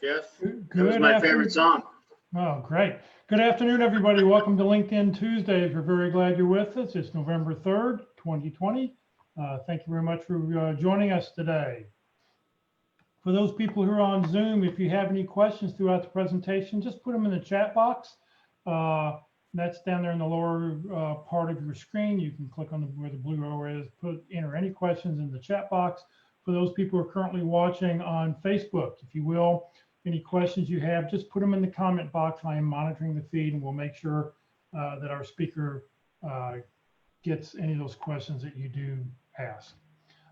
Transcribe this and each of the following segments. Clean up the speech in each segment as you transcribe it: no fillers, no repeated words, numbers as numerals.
Yes, Good that was my afternoon. favorite song. Oh, great. Good afternoon, everybody. Welcome to LinkedIn Tuesdays. We're very glad you're with us. It's November 3rd, 2020. Thank you very much for joining us today. For those people who are on Zoom, if you have any questions throughout the presentation, just put them in the chat box. That's down there in the lower part of your screen. You can click on where the blue arrow is, enter any questions in the chat box. For those people who are currently watching on Facebook, if you will, any questions you have, just put them in the comment box. I am monitoring the feed, and we'll make sure that our speaker gets any of those questions that you do ask.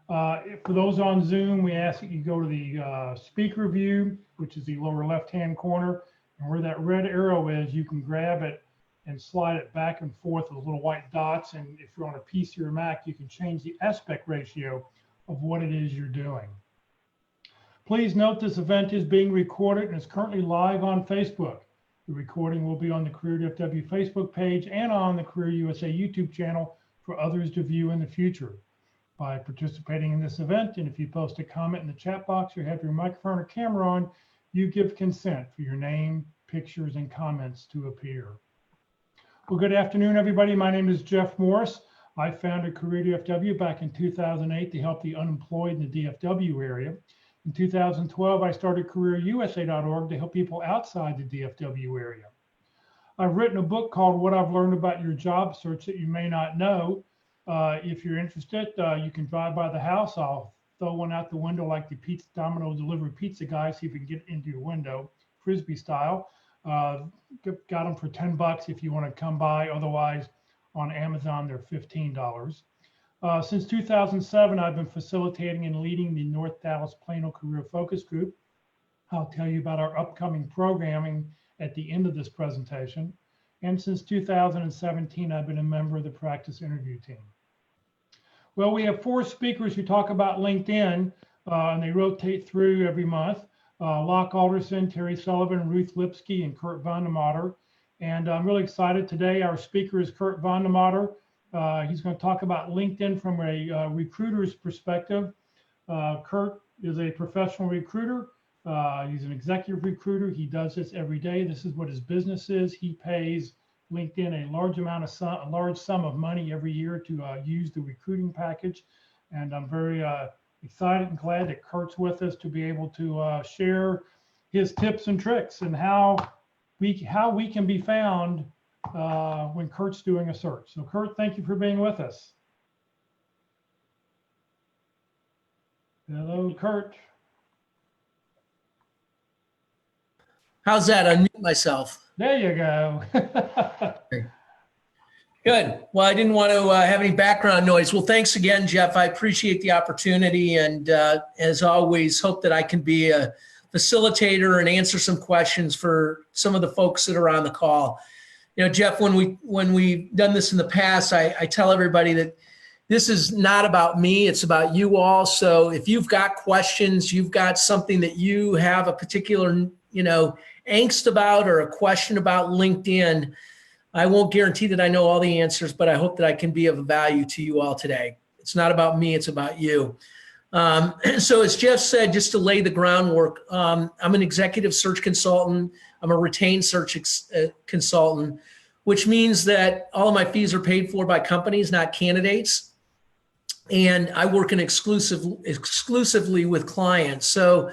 For those on Zoom, we ask that you go to the speaker view, which is the lower left-hand corner, and where that red arrow is, you can grab it and slide it back and forth with little white dots. And if you're on a PC or Mac, you can change the aspect ratio of what it is you're doing. Please note this event is being recorded and is currently live on Facebook. The recording will be on the Career DFW Facebook page and on the Career USA YouTube channel for others to view in the future. By participating in this event, and if you post a comment in the chat box or have your microphone or camera on, you give consent for your name, pictures, and comments to appear. Well, good afternoon, everybody. My name is Jeff Morris. I founded Career DFW back in 2008 to help the unemployed in the DFW area. In 2012, I started CareerUSA.org to help people outside the DFW area. I've written a book called What I've Learned About Your Job Search that you may not know. If you're interested, you can drive by the house. I'll throw one out the window like the Pizza Domino delivery pizza guy, see if we can get into your window, Frisbee style. Got them for 10 bucks if you want to come by. Otherwise, on Amazon, they're $15. Since 2007, I've been facilitating and leading the North Dallas Plano Career Focus Group. I'll tell you about our upcoming programming at the end of this presentation. And since 2017, I've been a member of the practice interview team. Well, we have 4 speakers who talk about LinkedIn, and they rotate through every month. Locke Alderson, Terry Sullivan, Ruth Lipsky, and Kurt VandeMotter. And I'm really excited today. Our speaker is Kurt VandeMotter. He's going to talk about LinkedIn from a recruiter's perspective. Kurt is a professional recruiter. He's an executive recruiter. He does this every day. This is what his business is. He pays LinkedIn a large sum of money every year to use the recruiting package. And I'm very excited and glad that Kurt's with us to be able to share his tips and tricks and how we can be found when Kurt's doing a search. So Kurt, thank you for being with us. Hello, Kurt. How's that? Unmute myself. There you go. Good. Well, I didn't want to have any background noise. Well, thanks again, Jeff. I appreciate the opportunity, and as always, hope that I can be a facilitator and answer some questions for some of the folks that are on the call. You know, Jeff, when we've done this in the past, I tell everybody that this is not about me, it's about you all. So if you've got questions, you've got something that you have a particular, angst about or a question about LinkedIn, I won't guarantee that I know all the answers, but I hope that I can be of value to you all today. It's not about me, it's about you. So as Jeff said, just to lay the groundwork, I'm an executive search consultant. I'm a retained search consultant, which means that all of my fees are paid for by companies, not candidates. And I work exclusively with clients. So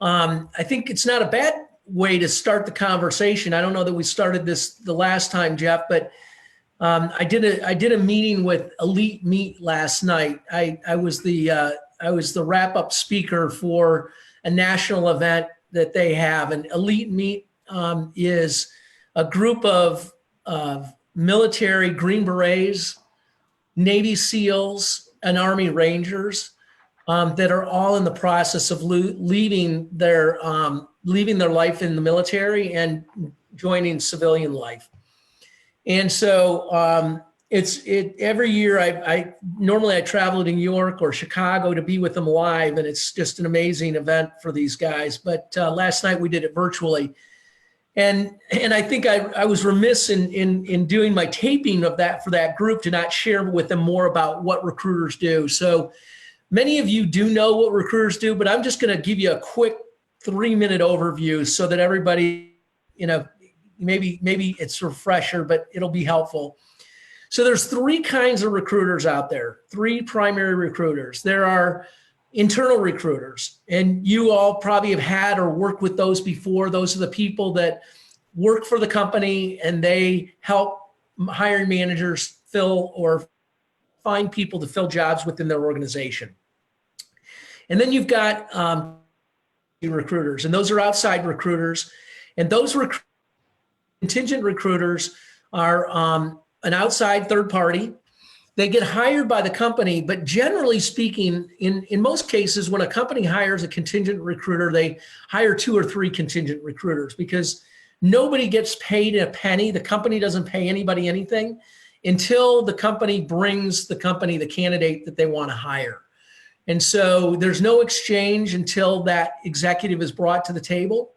I think it's not a bad way to start the conversation. I don't know that we started this the last time, Jeff, but I did a meeting with Elite Meat last night. I was the wrap-up speaker for a national event that they have, and Elite Meat is a group of military Green Berets, Navy SEALs, and Army Rangers that are all in the process of leaving their life in the military and joining civilian life. And so every year I normally travel to New York or Chicago to be with them live, and it's just an amazing event for these guys. But last night we did it virtually. And I think I was remiss in doing my taping of that for that group to not share with them more about what recruiters do. So many of you do know what recruiters do, but I'm just going to give you a quick 3-minute overview so that everybody, maybe it's a refresher, but it'll be helpful. So there's 3 kinds of recruiters out there, 3 primary recruiters. There are internal recruiters, and you all probably have had or worked with those before. Those are the people that work for the company and they help hiring managers fill or find people to fill jobs within their organization. And then you've got recruiters, and those are outside recruiters. And those contingent recruiters are an outside third party. They get hired by the company, but generally speaking, in most cases, when a company hires a contingent recruiter, they hire 2 or 3 contingent recruiters because nobody gets paid a penny. The company doesn't pay anybody anything until the company brings the candidate that they want to hire. And so there's no exchange until that executive is brought to the table.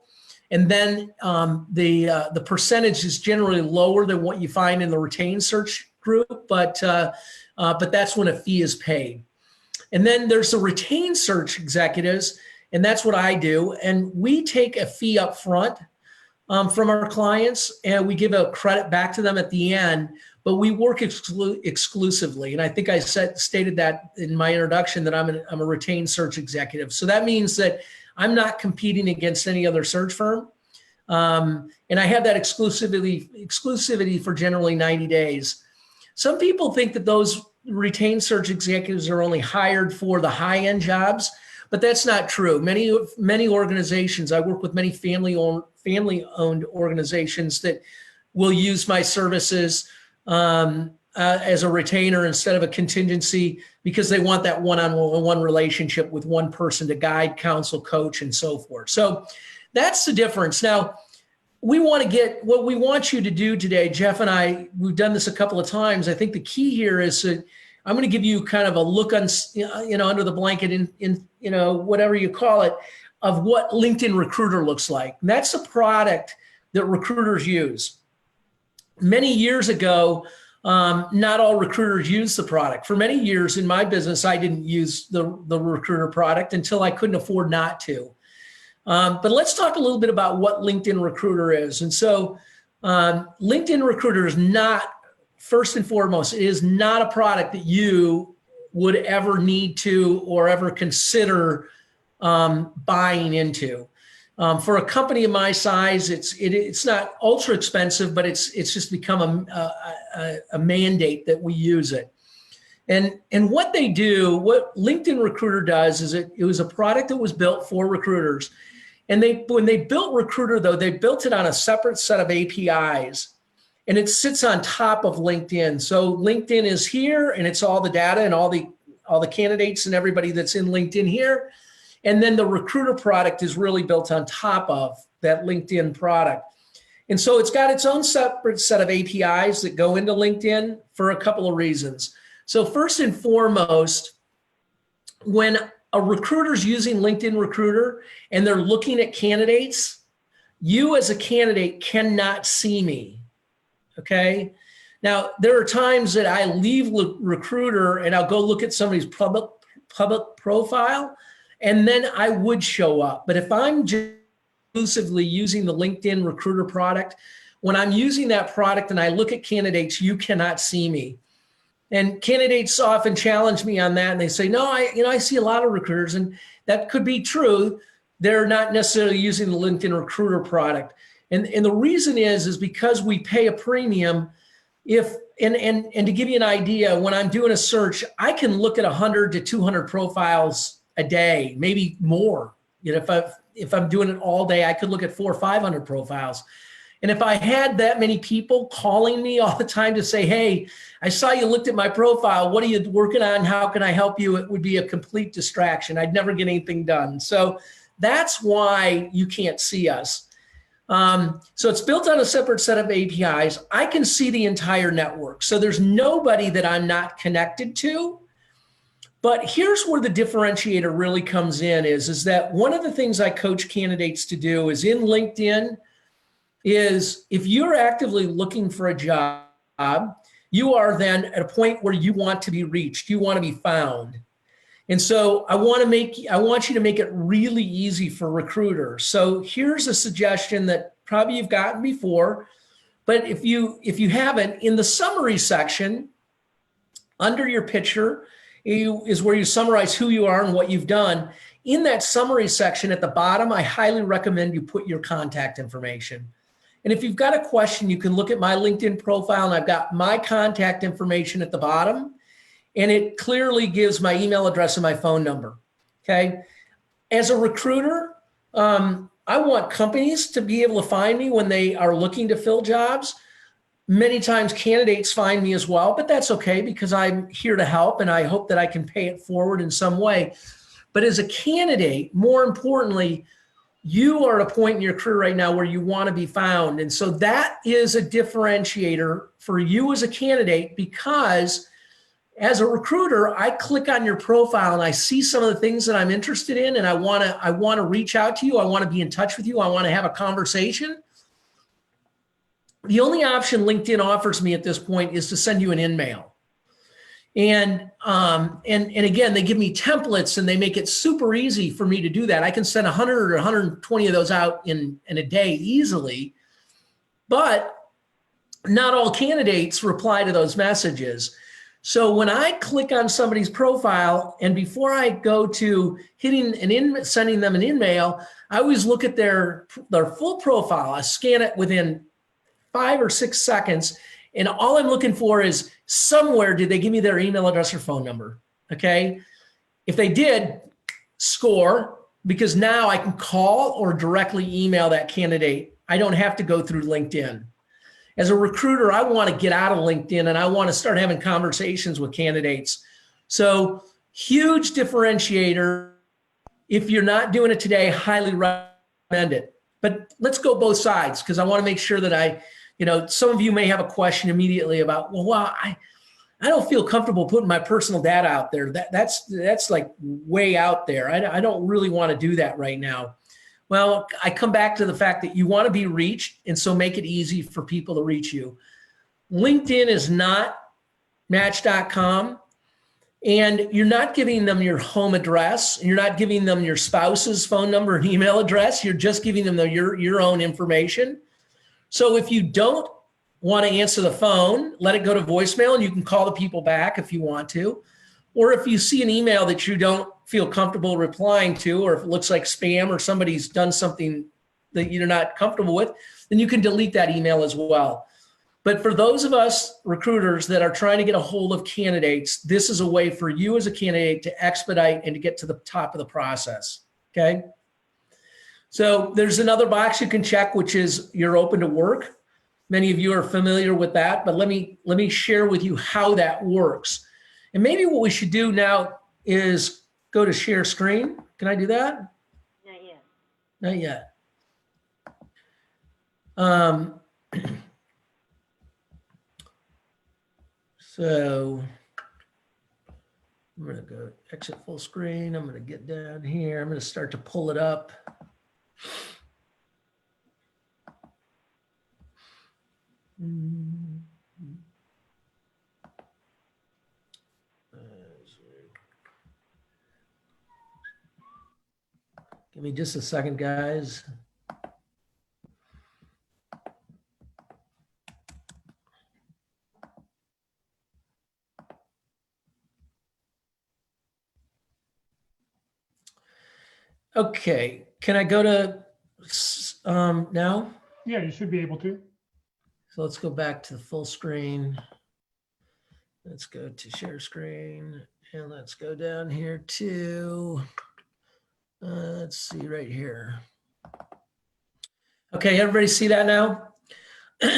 And then the percentage is generally lower than what you find in the retained search group, but that's when a fee is paid. And then there's the retained search executives, and that's what I do. And we take a fee up front from our clients, and we give a credit back to them at the end, but we work exclusively. And I think I stated that in my introduction that I'm a retained search executive. So that means that I'm not competing against any other search firm. And I have that exclusivity for generally 90 days. Some people think that those retained search executives are only hired for the high-end jobs, but that's not true. Many organizations, I work with many family-owned organizations that will use my services as a retainer instead of a contingency because they want that one-on-one relationship with one person to guide, counsel, coach, and so forth. So that's the difference. Now, what we want you to do today, Jeff and I, we've done this a couple of times. I think the key here is that I'm going to give you kind of a look on, under the blanket in whatever you call it, of what LinkedIn Recruiter looks like. And that's a product that recruiters use. Many years ago, not all recruiters use the product. For many years in my business, I didn't use the recruiter product until I couldn't afford not to. But let's talk a little bit about what LinkedIn Recruiter is. And so LinkedIn Recruiter is not, first and foremost, it is not a product that you would ever need to or ever consider buying into. For a company of my size, it's not ultra expensive, but it's just become a mandate that we use it. And what they do, what LinkedIn Recruiter does is it was a product that was built for recruiters. And when they built Recruiter, though, they built it on a separate set of APIs, and it sits on top of LinkedIn. So LinkedIn is here, and it's all the data and all the candidates and everybody that's in LinkedIn here. And then the Recruiter product is really built on top of that LinkedIn product. And so it's got its own separate set of APIs that go into LinkedIn for a couple of reasons. So first and foremost, when a recruiter's using LinkedIn Recruiter and they're looking at candidates, you as a candidate cannot see me, okay? Now, there are times that I leave Recruiter and I'll go look at somebody's public profile, and then I would show up. But if I'm exclusively using the LinkedIn Recruiter product, when I'm using that product and I look at candidates, you cannot see me. And candidates often challenge me on that, and they say, no, I see a lot of recruiters, and that could be true. They're not necessarily using the LinkedIn Recruiter product. And the reason is because we pay a premium. And to give you an idea, when I'm doing a search, I can look at 100 to 200 profiles a day, maybe more. If I'm doing it all day, I could look at 400 or 500 profiles. And if I had that many people calling me all the time to say, hey, I saw you looked at my profile, what are you working on? How can I help you? It would be a complete distraction. I'd never get anything done. So that's why you can't see us. So it's built on a separate set of APIs. I can see the entire network. So there's nobody that I'm not connected to. But here's where the differentiator really comes in is that one of the things I coach candidates to do is in LinkedIn is if you're actively looking for a job, you are then at a point where you want to be reached, you want to be found. And so I want you to make it really easy for recruiters. So here's a suggestion that probably you've gotten before, but if you haven't, in the summary section, under your picture is where you summarize who you are and what you've done. In that summary section at the bottom, I highly recommend you put your contact information. And if you've got a question, you can look at my LinkedIn profile, and I've got my contact information at the bottom, and it clearly gives my email address and my phone number, okay? As a recruiter, I want companies to be able to find me when they are looking to fill jobs. Many times candidates find me as well, but that's okay because I'm here to help, and I hope that I can pay it forward in some way. But as a candidate, more importantly, you are at a point in your career right now where you want to be found. And so that is a differentiator for you as a candidate, because as a recruiter, I click on your profile and I see some of the things that I'm interested in, and I want to reach out to you. I want to be in touch with you. I want to have a conversation. The only option LinkedIn offers me at this point is to send you an in-mail. And again, they give me templates and they make it super easy for me to do that. I can send 100 or 120 of those out in a day easily, but not all candidates reply to those messages. So when I click on somebody's profile, and before I go to sending them an in-mail, I always look at their full profile. I scan it within 5 or 6 seconds. And all I'm looking for is somewhere did they give me their email address or phone number, okay? If they did, score, because now I can call or directly email that candidate. I don't have to go through LinkedIn. As a recruiter, I want to get out of LinkedIn and I want to start having conversations with candidates. So huge differentiator. If you're not doing it today, highly recommend it. But let's go both sides, because I want to make sure that some of you may have a question immediately about, well, I don't feel comfortable putting my personal data out there. That's like way out there. I don't really want to do that right now. Well, I come back to the fact that you want to be reached, and so make it easy for people to reach you. LinkedIn is not Match.com, and you're not giving them your home address, and you're not giving them your spouse's phone number and email address. You're just giving them your own information. So if you don't want to answer the phone, let it go to voicemail, and you can call the people back if you want to. Or if you see an email that you don't feel comfortable replying to, or if it looks like spam or somebody's done something that you're not comfortable with, then you can delete that email as well. But for those of us recruiters that are trying to get a hold of candidates, this is a way for you as a candidate to expedite and to get to the top of the process, okay? So there's another box you can check, which is you're open to work. Many of you are familiar with that, but let me share with you how that works. And maybe what we should do now is go to share screen. Can I do that? Not yet. Not yet. So I'm going to go exit full screen. I'm going to get down here. I'm going to start to pull it up. Give me just a second, guys. Okay, can I go to now? Yeah, you should be able to. So let's go back to the full screen. Let's go to share screen, and let's go down here to, let's see right here. Okay, everybody see that now?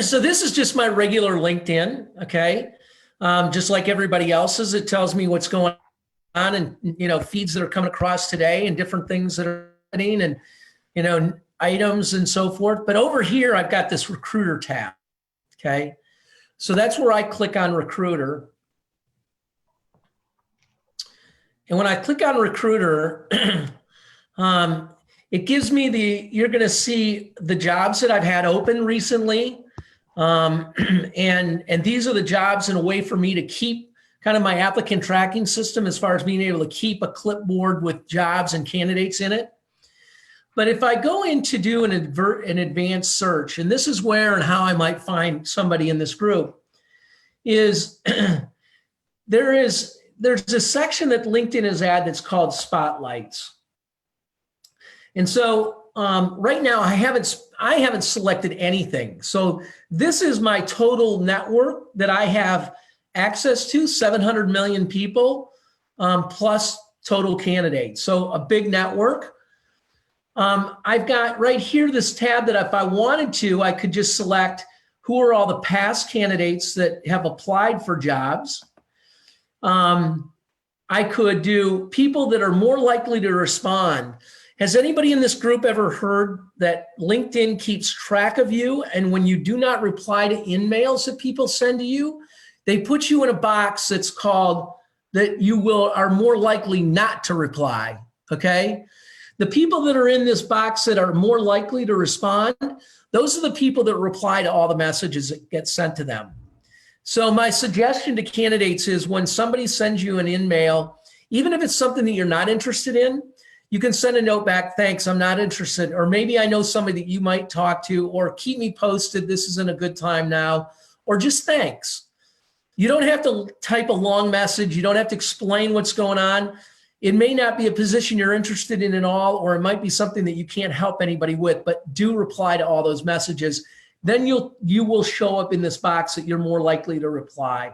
So this is just my regular LinkedIn, okay? Just like everybody else's, it tells me what's going on and, feeds that are coming across today and different things that are happening and, items and so forth. But over here, I've got this recruiter tab, okay? So that's where I click on recruiter. And when I click on recruiter, it gives me you're going to see the jobs that I've had open recently. And these are the jobs in a way for me to keep kind of my applicant tracking system as far as being able to keep a clipboard with jobs and candidates in it. But if I go in to do an advanced search, and this is where and how I might find somebody in this group, is there's a section that LinkedIn has added that's called Spotlights. And so right now I haven't selected anything. So this is my total network that I have access to, 700 million people plus total candidates. So a big network. I've got right here this tab that if I wanted to, I could just select who are all the past candidates that have applied for jobs. I could do people that are more likely to respond. Has anybody in this group ever heard that LinkedIn keeps track of you, and when you do not reply to emails that people send to you, they put you in a box that's called that you are more likely not to reply, okay? The people that are in this box that are more likely to respond, those are the people that reply to all the messages that get sent to them. So my suggestion to candidates is when somebody sends you an email, even if it's something that you're not interested in, you can send a note back, thanks, I'm not interested. Or maybe I know somebody that you might talk to, or keep me posted, this isn't a good time now, or just thanks. You don't have to type a long message. You don't have to explain what's going on. It may not be a position you're interested in at all, or it might be something that you can't help anybody with, but do reply to all those messages. Then you will show up in this box that you're more likely to reply.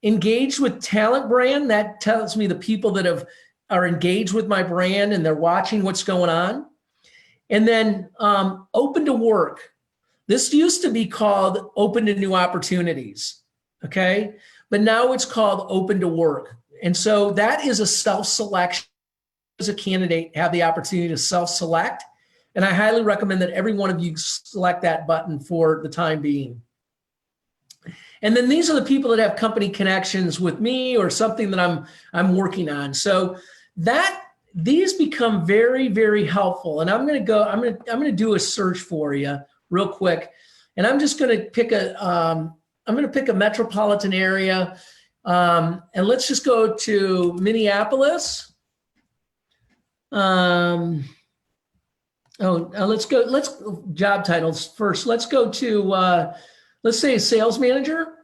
Engage with talent brand. That tells me the people that are engaged with my brand and they're watching what's going on. And then open to work. This used to be called open to new opportunities, okay? But now it's called open to work. And so that is a self-selection. As a candidate, have the opportunity to self-select. And I highly recommend that every one of you select that button for the time being. And then these are the people that have company connections with me or something that I'm working on. So these become very, very helpful. And I'm going to do a search for you real quick. And I'm just going to pick a metropolitan area. And let's just go to Minneapolis. Let's job titles first. Let's go to, let's say a sales manager.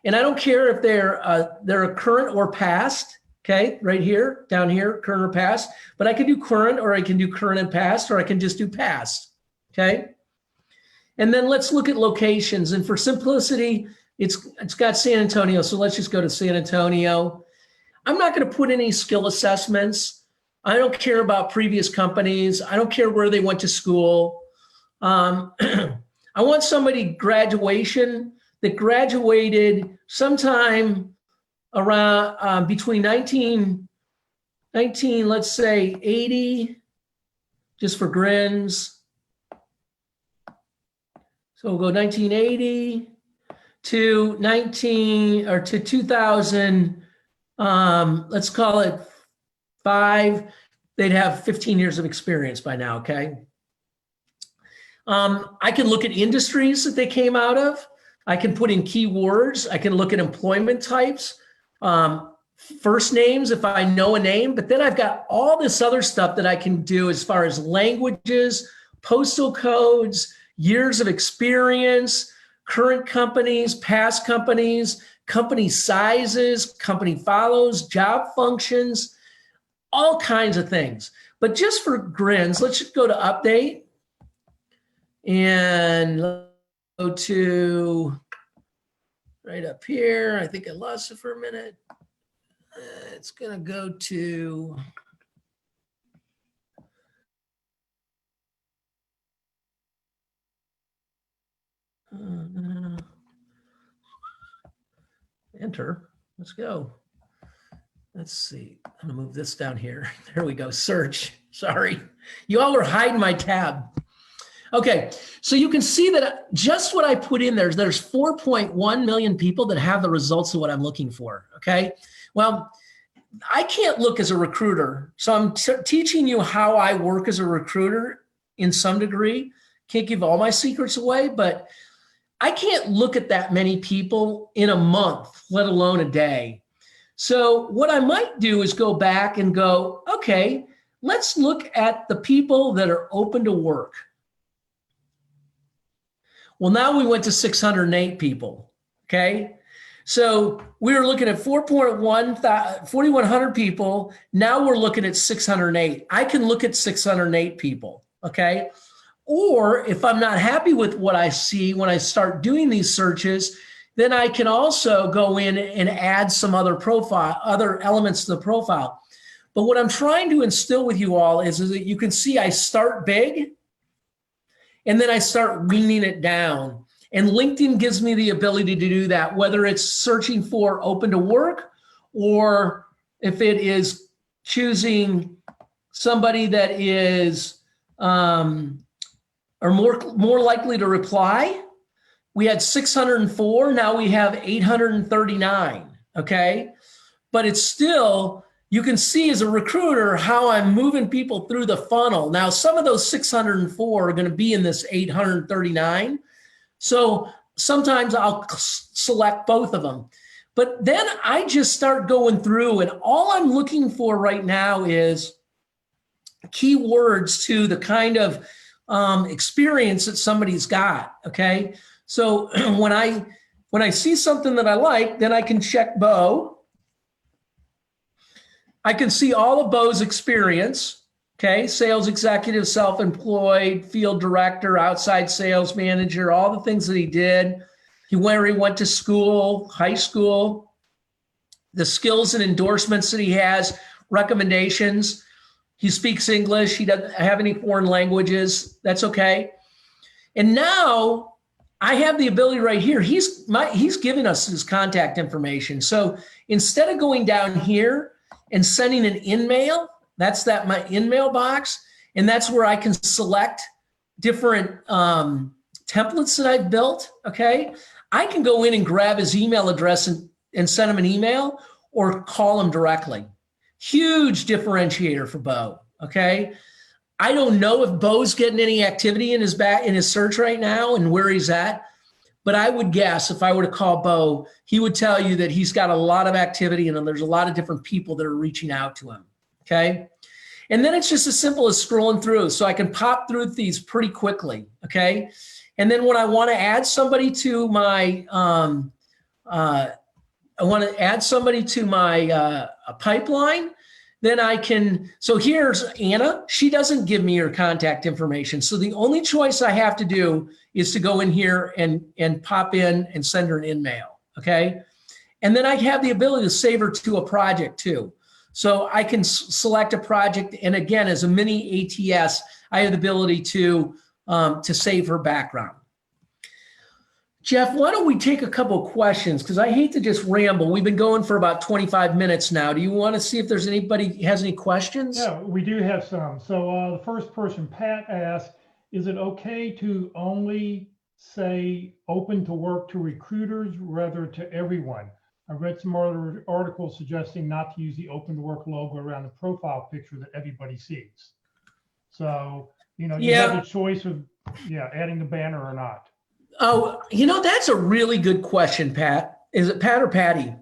And I don't care if they're a current or past, okay, right here, down here, current or past, but I can do current, or I can do current and past, or I can just do past, okay? And then let's look at locations. And for simplicity, it's got San Antonio, so let's just go to San Antonio. I'm not going to put any skill assessments. I don't care about previous companies. I don't care where they went to school. I want somebody graduation that graduated sometime around between 19, let's say 80, just for grins. So we'll go 1980 to 2000. Let's call it 5. They'd have 15 years of experience by now, okay? I can look at industries that they came out of. I can put in keywords. I can look at employment types, first names if I know a name, but then I've got all this other stuff that I can do as far as languages, postal codes, years of experience, current companies, past companies, company sizes, company follows, job functions, all kinds of things. But just for grins, let's just go to update and go to right up here. I think I lost it for a minute. It's going to go to enter. Let's go. Let's see. I'm going to move this down here. There we go. Search. Sorry. You all were hiding my tab. Okay. So you can see that just what I put in there's 4.1 million people that have the results of what I'm looking for. Okay. Well, I can't look as a recruiter. So I'm teaching you how I work as a recruiter in some degree. Can't give all my secrets away, but I can't look at that many people in a month, let alone a day. So what I might do is go back and go, okay, let's look at the people that are open to work. Well, now we went to 608 people, okay? So we were looking at 4,100 people. Now we're looking at 608. I can look at 608 people, okay? Or if I'm not happy with what I see when I start doing these searches, then I can also go in and add some other elements to the profile. But what I'm trying to instill with you all is that you can see I start big and then I start weaning it down. And LinkedIn gives me the ability to do that, whether it's searching for open to work or if it is choosing somebody that is are more likely to reply. We had 604, now we have 839, okay? But it's still, you can see as a recruiter how I'm moving people through the funnel. Now, some of those 604 are gonna be in this 839. So sometimes I'll select both of them. But then I just start going through and all I'm looking for right now is keywords to the kind of experience that somebody's got, okay? So when I see something that I like, then I can check Bo. I can see all of Bo's experience, okay? Sales executive, self-employed, field director, outside sales manager, all the things that he did. Where he went to school, high school, the skills and endorsements that he has, recommendations. He speaks English. He doesn't have any foreign languages. That's okay. And now I have the email right here. He's giving us his contact information. So instead of going down here and sending an in-mail, that's my in-mail box. And that's where I can select different templates that I've built, okay? I can go in and grab his email address and send him an email or call him directly. Huge differentiator for Bo, okay? I don't know if Bo's getting any activity in his search right now and where he's at, but I would guess if I were to call Bo, he would tell you that he's got a lot of activity and there's a lot of different people that are reaching out to him, okay? And then it's just as simple as scrolling through. So I can pop through these pretty quickly, okay? And then when I want to add somebody to my, pipeline, then I can, so here's Anna. She doesn't give me her contact information. So the only choice I have to do is to go in here and pop in and send her an in-mail, okay? And then I have the ability to save her to a project too. So I can select a project, and again, as a mini ATS, I have the ability to save her background. Jeff, why don't we take a couple of questions? Because I hate to just ramble. We've been going for about 25 minutes now. Do you want to see if there's anybody has any questions? Yeah, we do have some. So the first person, Pat, asked, is it okay to only say open to work to recruiters rather to everyone? I read some other articles suggesting not to use the open to work logo around the profile picture that everybody sees. So, you have the choice of, adding the banner or not. Oh, that's a really good question, Pat. Is it Pat or Patty?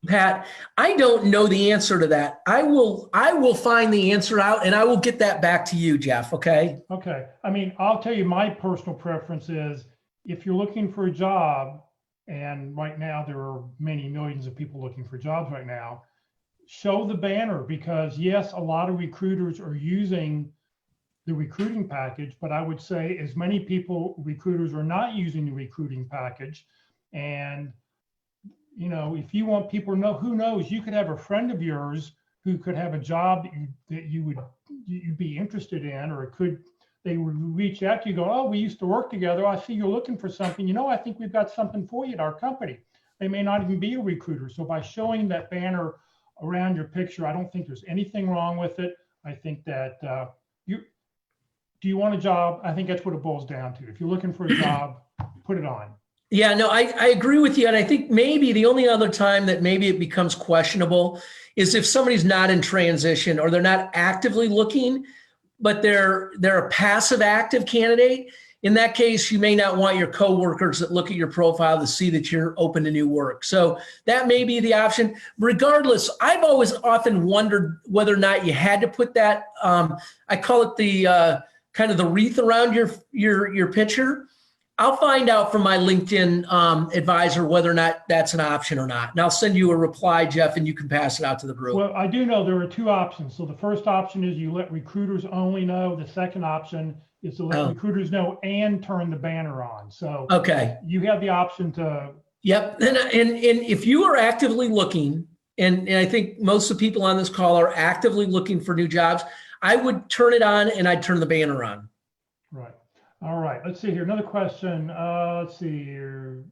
Pat, I don't know the answer to that. I will find the answer out and I will get that back to you, Jeff, okay? Okay. I mean, I'll tell you my personal preference is if you're looking for a job, and right now there are many millions of people looking for jobs right now, show the banner because yes, a lot of recruiters are using the recruiting package, but I would say as many recruiters are not using the recruiting package. And, if you want people to know, who knows, you could have a friend of yours who could have a job that you'd be interested in, or they would reach out to you, go, oh, we used to work together. I see you're looking for something. I think we've got something for you at our company. They may not even be a recruiter. So by showing that banner around your picture, I don't think there's anything wrong with it. I think that do you want a job? I think that's what it boils down to. If you're looking for a job, put it on. Yeah, no, I agree with you. And I think maybe the only other time that maybe it becomes questionable is if somebody's not in transition or they're not actively looking, but they're a passive active candidate. in that case, you may not want your coworkers that look at your profile to see that you're open to new work. So that may be the option. Regardless, I've always often wondered whether or not you had to put that. I call it the kind of the wreath around your picture. I'll find out from my LinkedIn advisor whether or not that's an option or not. And I'll send you a reply, Jeff, and you can pass it out to the group. Well, I do know there are two options. So the first option is you let recruiters only know. The second option is to let recruiters know and turn the banner on. So okay, you have the option to. Yep. And if you are actively looking, and I think most of the people on this call are actively looking for new jobs, I would turn it on and I'd turn the banner on. Right. All right. Let's see here. Another question. Let's see here.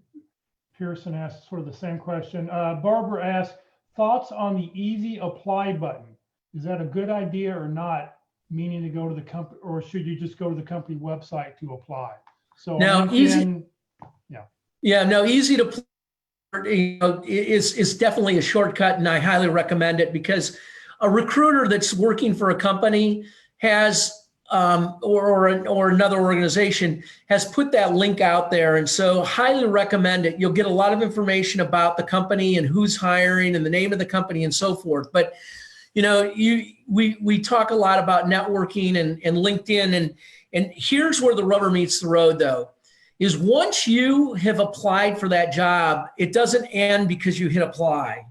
Pearson asked sort of the same question. Barbara asked, thoughts on the easy apply button. Is that a good idea or not? Meaning to go to the company, or should you just go to the company website to apply? So now, easy. Yeah. No, easy to is definitely a shortcut, and I highly recommend it because a recruiter that's working for a company has or another organization has put that link out there, and so highly recommend it. You'll get a lot of information about the company and who's hiring and the name of the company and so forth. But we talk a lot about networking and LinkedIn, and here's where the rubber meets the road, though. Is once you have applied for that job, it doesn't end because you hit apply.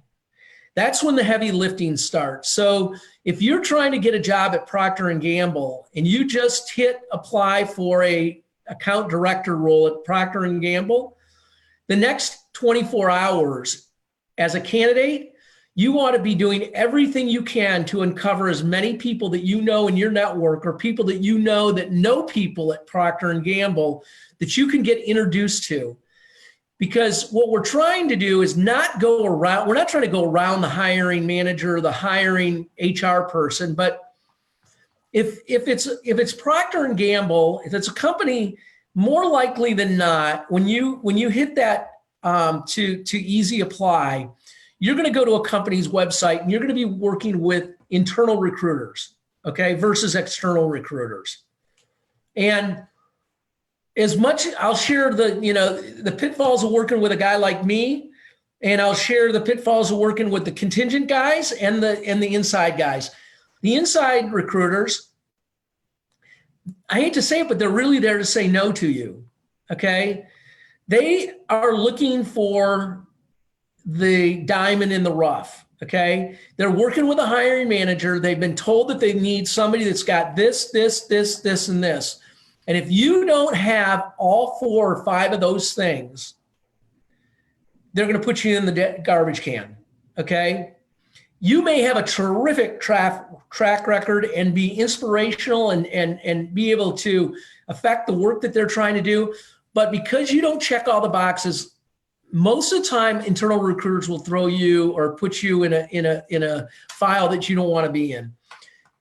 That's when the heavy lifting starts. So if you're trying to get a job at Procter & Gamble and you just hit apply for a account director role at Procter & Gamble, the next 24 hours as a candidate, you ought to be doing everything you can to uncover as many people that you know in your network or people that you know that know people at Procter & Gamble that you can get introduced to. Because what we're trying to do is not go around, we're not trying to go around the hiring manager, the hiring HR person, but if it's Procter & Gamble, if it's a company, more likely than not, when you hit that to easy apply, you're going to go to a company's website and you're going to be working with internal recruiters, okay, versus external recruiters. And as much, I'll share the pitfalls of working with a guy like me, and I'll share the pitfalls of working with the contingent guys and the inside guys. The inside recruiters, I hate to say it, but they're really there to say no to you, okay? They are looking for the diamond in the rough, okay? They're working with a hiring manager. They've been told that they need somebody that's got this, and this. And if you don't have all 4 or 5 of those things, they're going to put you in the garbage can, okay? You may have a terrific track record and be inspirational and be able to affect the work that they're trying to do. But because you don't check all the boxes, most of the time, internal recruiters will throw you or put you in a file that you don't want to be in.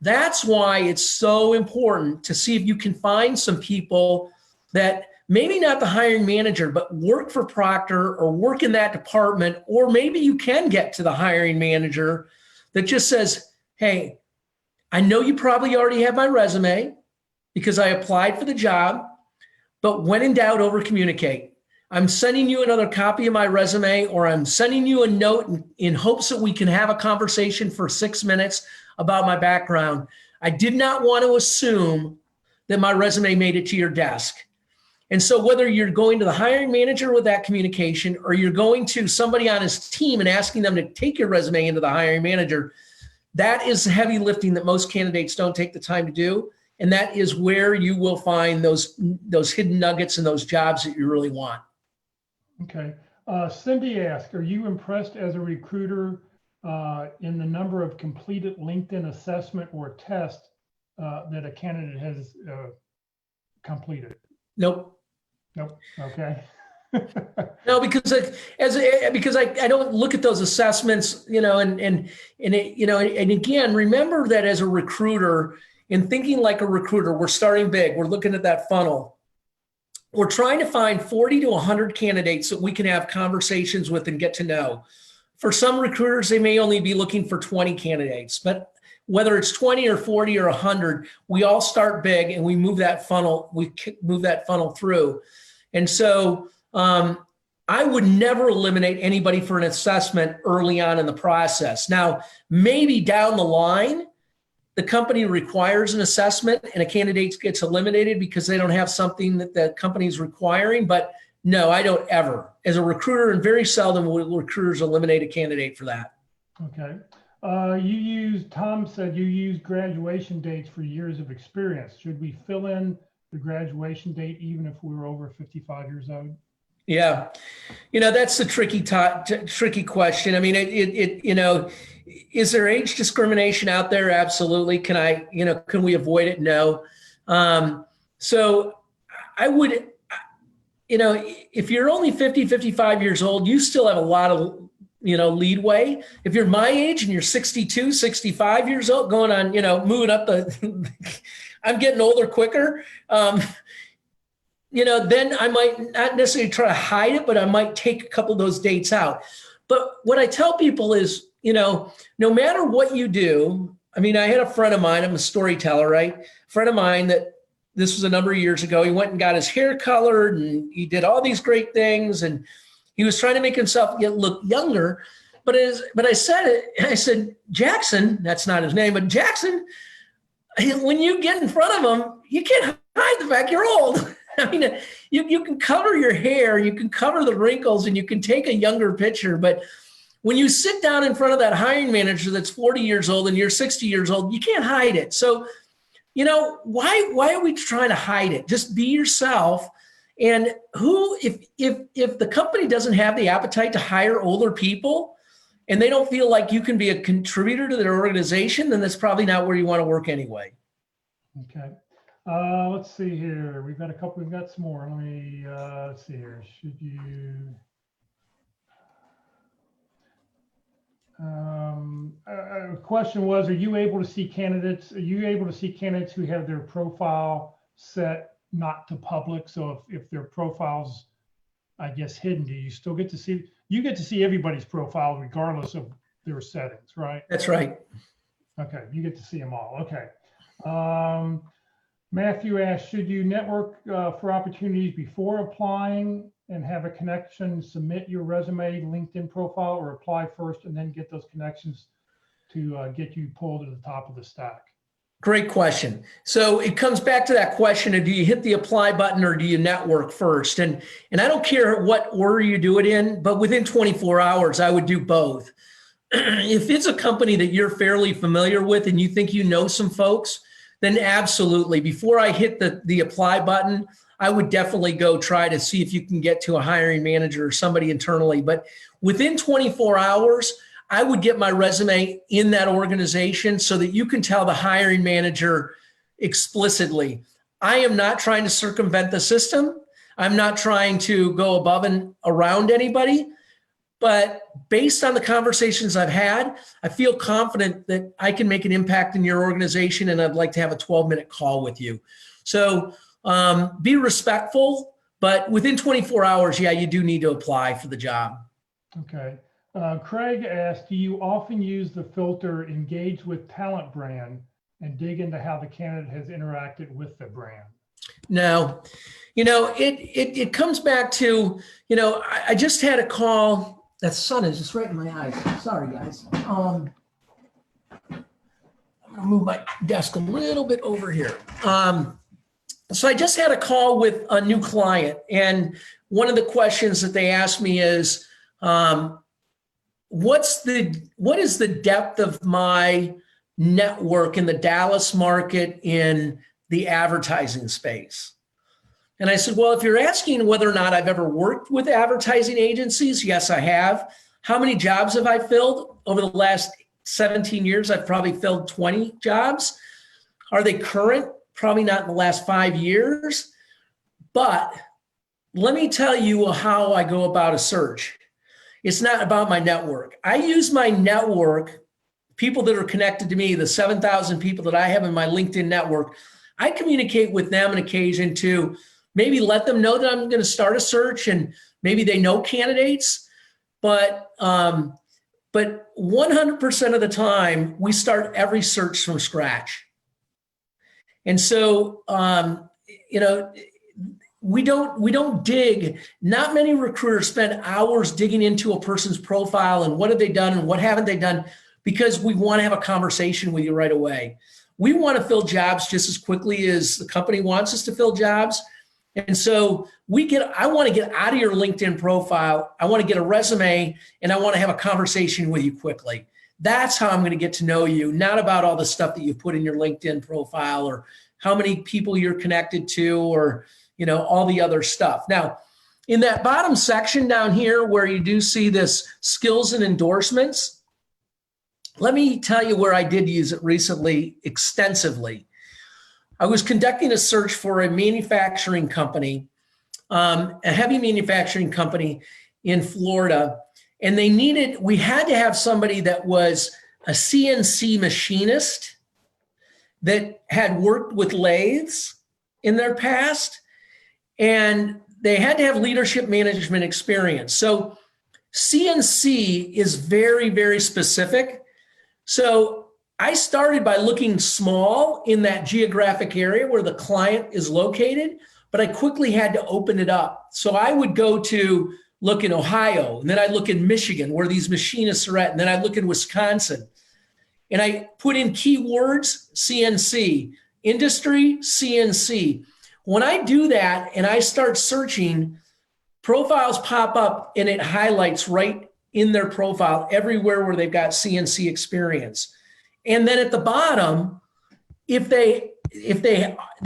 That's why it's so important to see if you can find some people that maybe not the hiring manager, but work for Procter or work in that department, or maybe you can get to the hiring manager that just says, hey, I know you probably already have my resume because I applied for the job, but when in doubt, over communicate. I'm sending you another copy of my resume, or I'm sending you a note in hopes that we can have a conversation for 6 minutes about my background. I did not want to assume that my resume made it to your desk. And so whether you're going to the hiring manager with that communication, or you're going to somebody on his team and asking them to take your resume into the hiring manager, that is heavy lifting that most candidates don't take the time to do. And that is where you will find those hidden nuggets and those jobs that you really want. Okay. Cindy asked, are you impressed as a recruiter in the number of completed LinkedIn assessment or test that a candidate has completed? Nope. Okay. No, because I don't look at those assessments, and again, remember that as a recruiter, in thinking like a recruiter, we're starting big. We're looking at that funnel. We're trying to find 40 to 100 candidates that we can have conversations with and get to know. For some recruiters, they may only be looking for 20 candidates, but whether it's 20 or 40 or 100, we all start big and we move that funnel, move that funnel through. And so I would never eliminate anybody for an assessment early on in the process. Now, maybe down the line, the company requires an assessment and a candidate gets eliminated because they don't have something that the company is requiring. But no, I don't ever. As a recruiter, and very seldom will recruiters eliminate a candidate for that. Okay. Tom said you use graduation dates for years of experience. Should we fill in the graduation date even if we were over 55 years old? Yeah. That's the tricky question. I mean, is there age discrimination out there? Absolutely. Can we avoid it? No. So I would, if you're only 50, 55 years old, you still have a lot of, leadway. If you're my age and you're 62, 65 years old, going on, moving up I'm getting older quicker. Then I might not necessarily try to hide it, but I might take a couple of those dates out. But what I tell people is, no matter what you do, I mean, I had a friend of mine, I'm a storyteller, right? A friend of mine that this was a number of years ago, he went and got his hair colored and he did all these great things. And he was trying to make himself look younger. But I said, Jackson, that's not his name, but Jackson, when you get in front of him, you can't hide the fact you're old. I mean, you can cover your hair, you can cover the wrinkles, and you can take a younger picture. But when you sit down in front of that hiring manager that's 40 years old and you're 60 years old, you can't hide it. So, why are we trying to hide it? Just be yourself. And if the company doesn't have the appetite to hire older people and they don't feel like you can be a contributor to their organization, then that's probably not where you want to work anyway. Okay. Let's see here. We've got some more. Let me let's see here. Should you a question was, are you able to see candidates who have their profile set not to public? So if their profile's, I guess, hidden, do you still get to see everybody's profile regardless of their settings, right? That's right. Okay, you get to see them all. Okay. Matthew asked, should you network for opportunities before applying and have a connection, submit your resume, LinkedIn profile, or apply first and then get those connections to get you pulled to the top of the stack? Great question. So it comes back to that question of, do you hit the apply button or do you network first? And I don't care what order you do it in, but within 24 hours, I would do both. If it's a company that you're fairly familiar with and you think you know some folks, then absolutely. Before I hit the apply button, I would definitely go try to see if you can get to a hiring manager or somebody internally. But within 24 hours, I would get my resume in that organization so that you can tell the hiring manager explicitly, I am not trying to circumvent the system. I'm not trying to go above and around anybody. But based on the conversations I've had, I feel confident that I can make an impact in your organization, and I'd like to have a 12-minute call with you. So be respectful, but within 24 hours, yeah, you do need to apply for the job. Okay. Craig asked, do you often use the filter engage with talent brand and dig into how the candidate has interacted with the brand? No, it comes back to, I just had a call. That sun is just right in my eyes. Sorry, guys. I'm going to move my desk a little bit over here. So I just had a call with a new client, and one of the questions that they asked me is, what is the depth of my network in the Dallas market in the advertising space? And I said, well, if you're asking whether or not I've ever worked with advertising agencies, yes, I have. How many jobs have I filled? Over the last 17 years, I've probably filled 20 jobs. Are they current? Probably not in the last 5 years. But let me tell you how I go about a search. It's not about my network. I use my network, people that are connected to me, the 7,000 people that I have in my LinkedIn network. I communicate with them on occasion to maybe let them know that I'm going to start a search, and maybe they know candidates. But But 100% of the time, we start every search from scratch. And so, we don't dig. Not many recruiters spend hours digging into a person's profile and what have they done and what haven't they done, because we want to have a conversation with you right away. We want to fill jobs just as quickly as the company wants us to fill jobs. And so I want to get out of your LinkedIn profile. I want to get a resume, and I want to have a conversation with you quickly. That's how I'm going to get to know you, not about all the stuff that you put in your LinkedIn profile or how many people you're connected to or, all the other stuff. Now, in that bottom section down here where you do see this skills and endorsements, let me tell you where I did use it recently extensively. I was conducting a search for a manufacturing company, a heavy manufacturing company in Florida, and we had to have somebody that was a CNC machinist that had worked with lathes in their past, and they had to have leadership management experience. So CNC is very, very specific. So I started by looking small in that geographic area where the client is located, but I quickly had to open it up. So I would go to look in Ohio, and then I'd look in Michigan where these machinists are at, and then I'd look in Wisconsin. And I put in keywords, CNC, industry, CNC. When I do that and I start searching, profiles pop up and it highlights right in their profile everywhere where they've got CNC experience. And then at the bottom, if they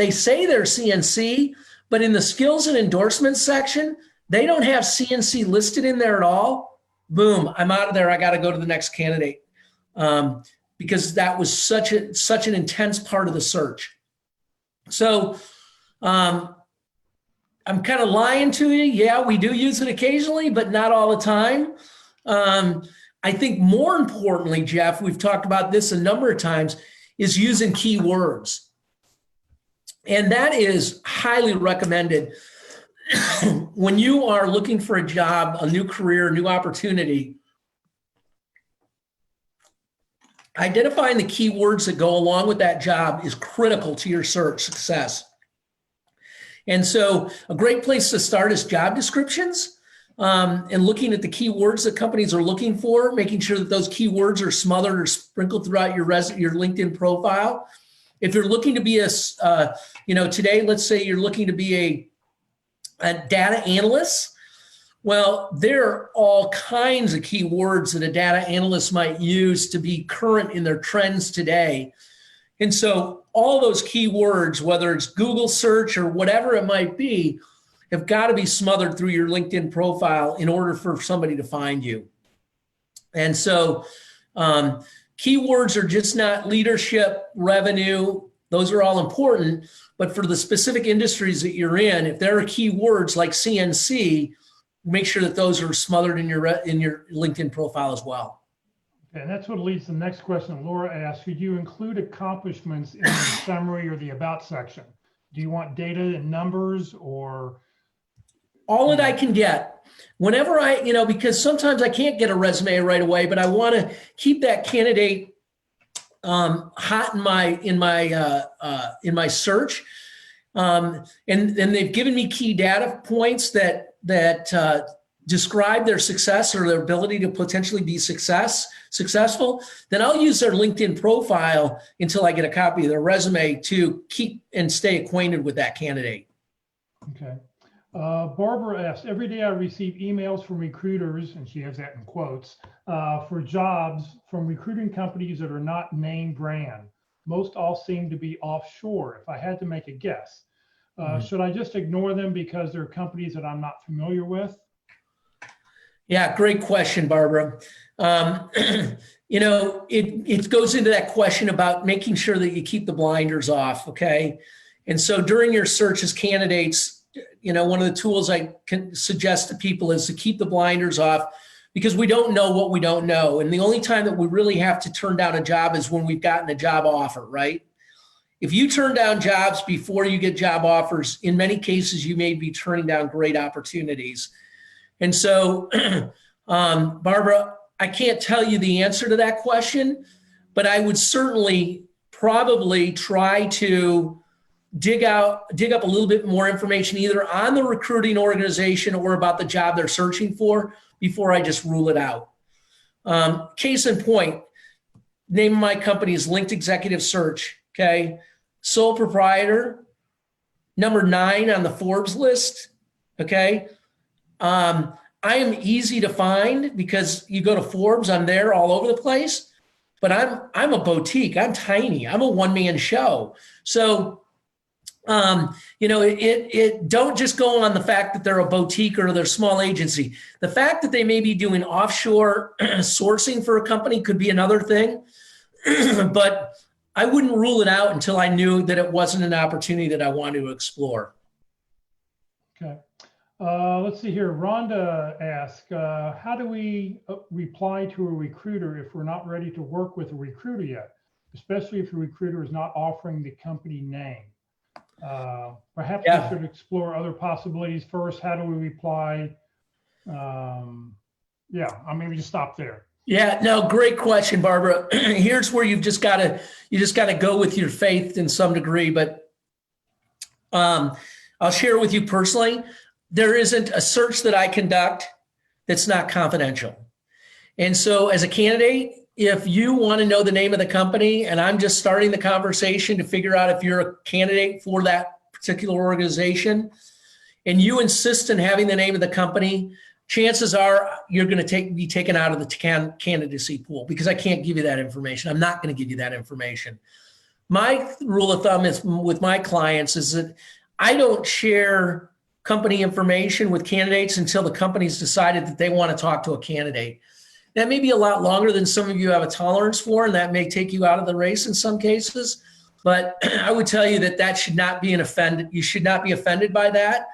say they're CNC, but in the skills and endorsements section, they don't have CNC listed in there at all, boom, I'm out of there. I got to go to the next candidate, because that was such an intense part of the search. So I'm kind of lying to you. Yeah, we do use it occasionally, but not all the time. I think more importantly, Jeff, we've talked about this a number of times, is using keywords. And that is highly recommended when you are looking for a job, a new career, a new opportunity. Identifying the keywords that go along with that job is critical to your search success. And so a great place to start is job descriptions, and looking at the keywords that companies are looking for, making sure that those keywords are smothered or sprinkled throughout your LinkedIn profile. If you're looking to be today, let's say you're looking to be a data analyst. Well, there are all kinds of keywords that a data analyst might use to be current in their trends today. And so all those keywords, whether it's Google search or whatever it might be, have got to be smothered through your LinkedIn profile in order for somebody to find you. And so keywords are just not leadership, revenue. Those are all important. But for the specific industries that you're in, if there are keywords like CNC, make sure that those are smothered in your LinkedIn profile as well. And that's what leads to the next question. Laura asked, should you include accomplishments in the summary or the about section? Do you want data and numbers or? All that I can get. Whenever because sometimes I can't get a resume right away, but I want to keep that candidate hot in my search. And they've given me key data points that describe their success or their ability to potentially be successful, then I'll use their LinkedIn profile until I get a copy of their resume to keep and stay acquainted with that candidate. Okay. Barbara asked, every day I receive emails from recruiters, and she has that in quotes, for jobs from recruiting companies that are not name brand. Most all seem to be offshore, if I had to make a guess. Should I just ignore them because they're companies that I'm not familiar with? Yeah, great question, Barbara. It goes into that question about making sure that you keep the blinders off, okay? And so during your search as candidates, one of the tools I can suggest to people is to keep the blinders off, because we don't know what we don't know. And the only time that we really have to turn down a job is when we've gotten a job offer, right? If you turn down jobs before you get job offers, in many cases, you may be turning down great opportunities. And so, Barbara, I can't tell you the answer to that question, but I would certainly probably try to dig up a little bit more information either on the recruiting organization or about the job they're searching for before I just rule it out. Case in point, name of my company is Linked Executive Search. Okay, sole proprietor, number 9 on the Forbes list. Okay. I am easy to find because you go to Forbes, I'm there all over the place, but I'm a boutique. I'm tiny. I'm a one-man show. So, it don't just go on the fact that they're a boutique or they're a small agency. The fact that they may be doing offshore sourcing for a company could be another thing, but I wouldn't rule it out until I knew that it wasn't an opportunity that I wanted to explore. Okay. Let's see here. Rhonda asked, how do we reply to a recruiter if we're not ready to work with a recruiter yet, especially if the recruiter is not offering the company name? Perhaps we should explore other possibilities first. How do we reply? Maybe just stop there. Yeah, no, great question, Barbara. Here's where you just got to go with your faith in some degree, but I'll share with you personally. There isn't a search that I conduct that's not confidential. And so as a candidate, if you want to know the name of the company and I'm just starting the conversation to figure out if you're a candidate for that particular organization and you insist on having the name of the company, chances are you're going to be taken out of the candidacy pool because I can't give you that information. I'm not going to give you that information. My rule of thumb is with my clients is that I don't share company information with candidates until the company's decided that they want to talk to a candidate. That may be a lot longer than some of you have a tolerance for, and that may take you out of the race in some cases. But I would tell you that should not be you should not be offended by that.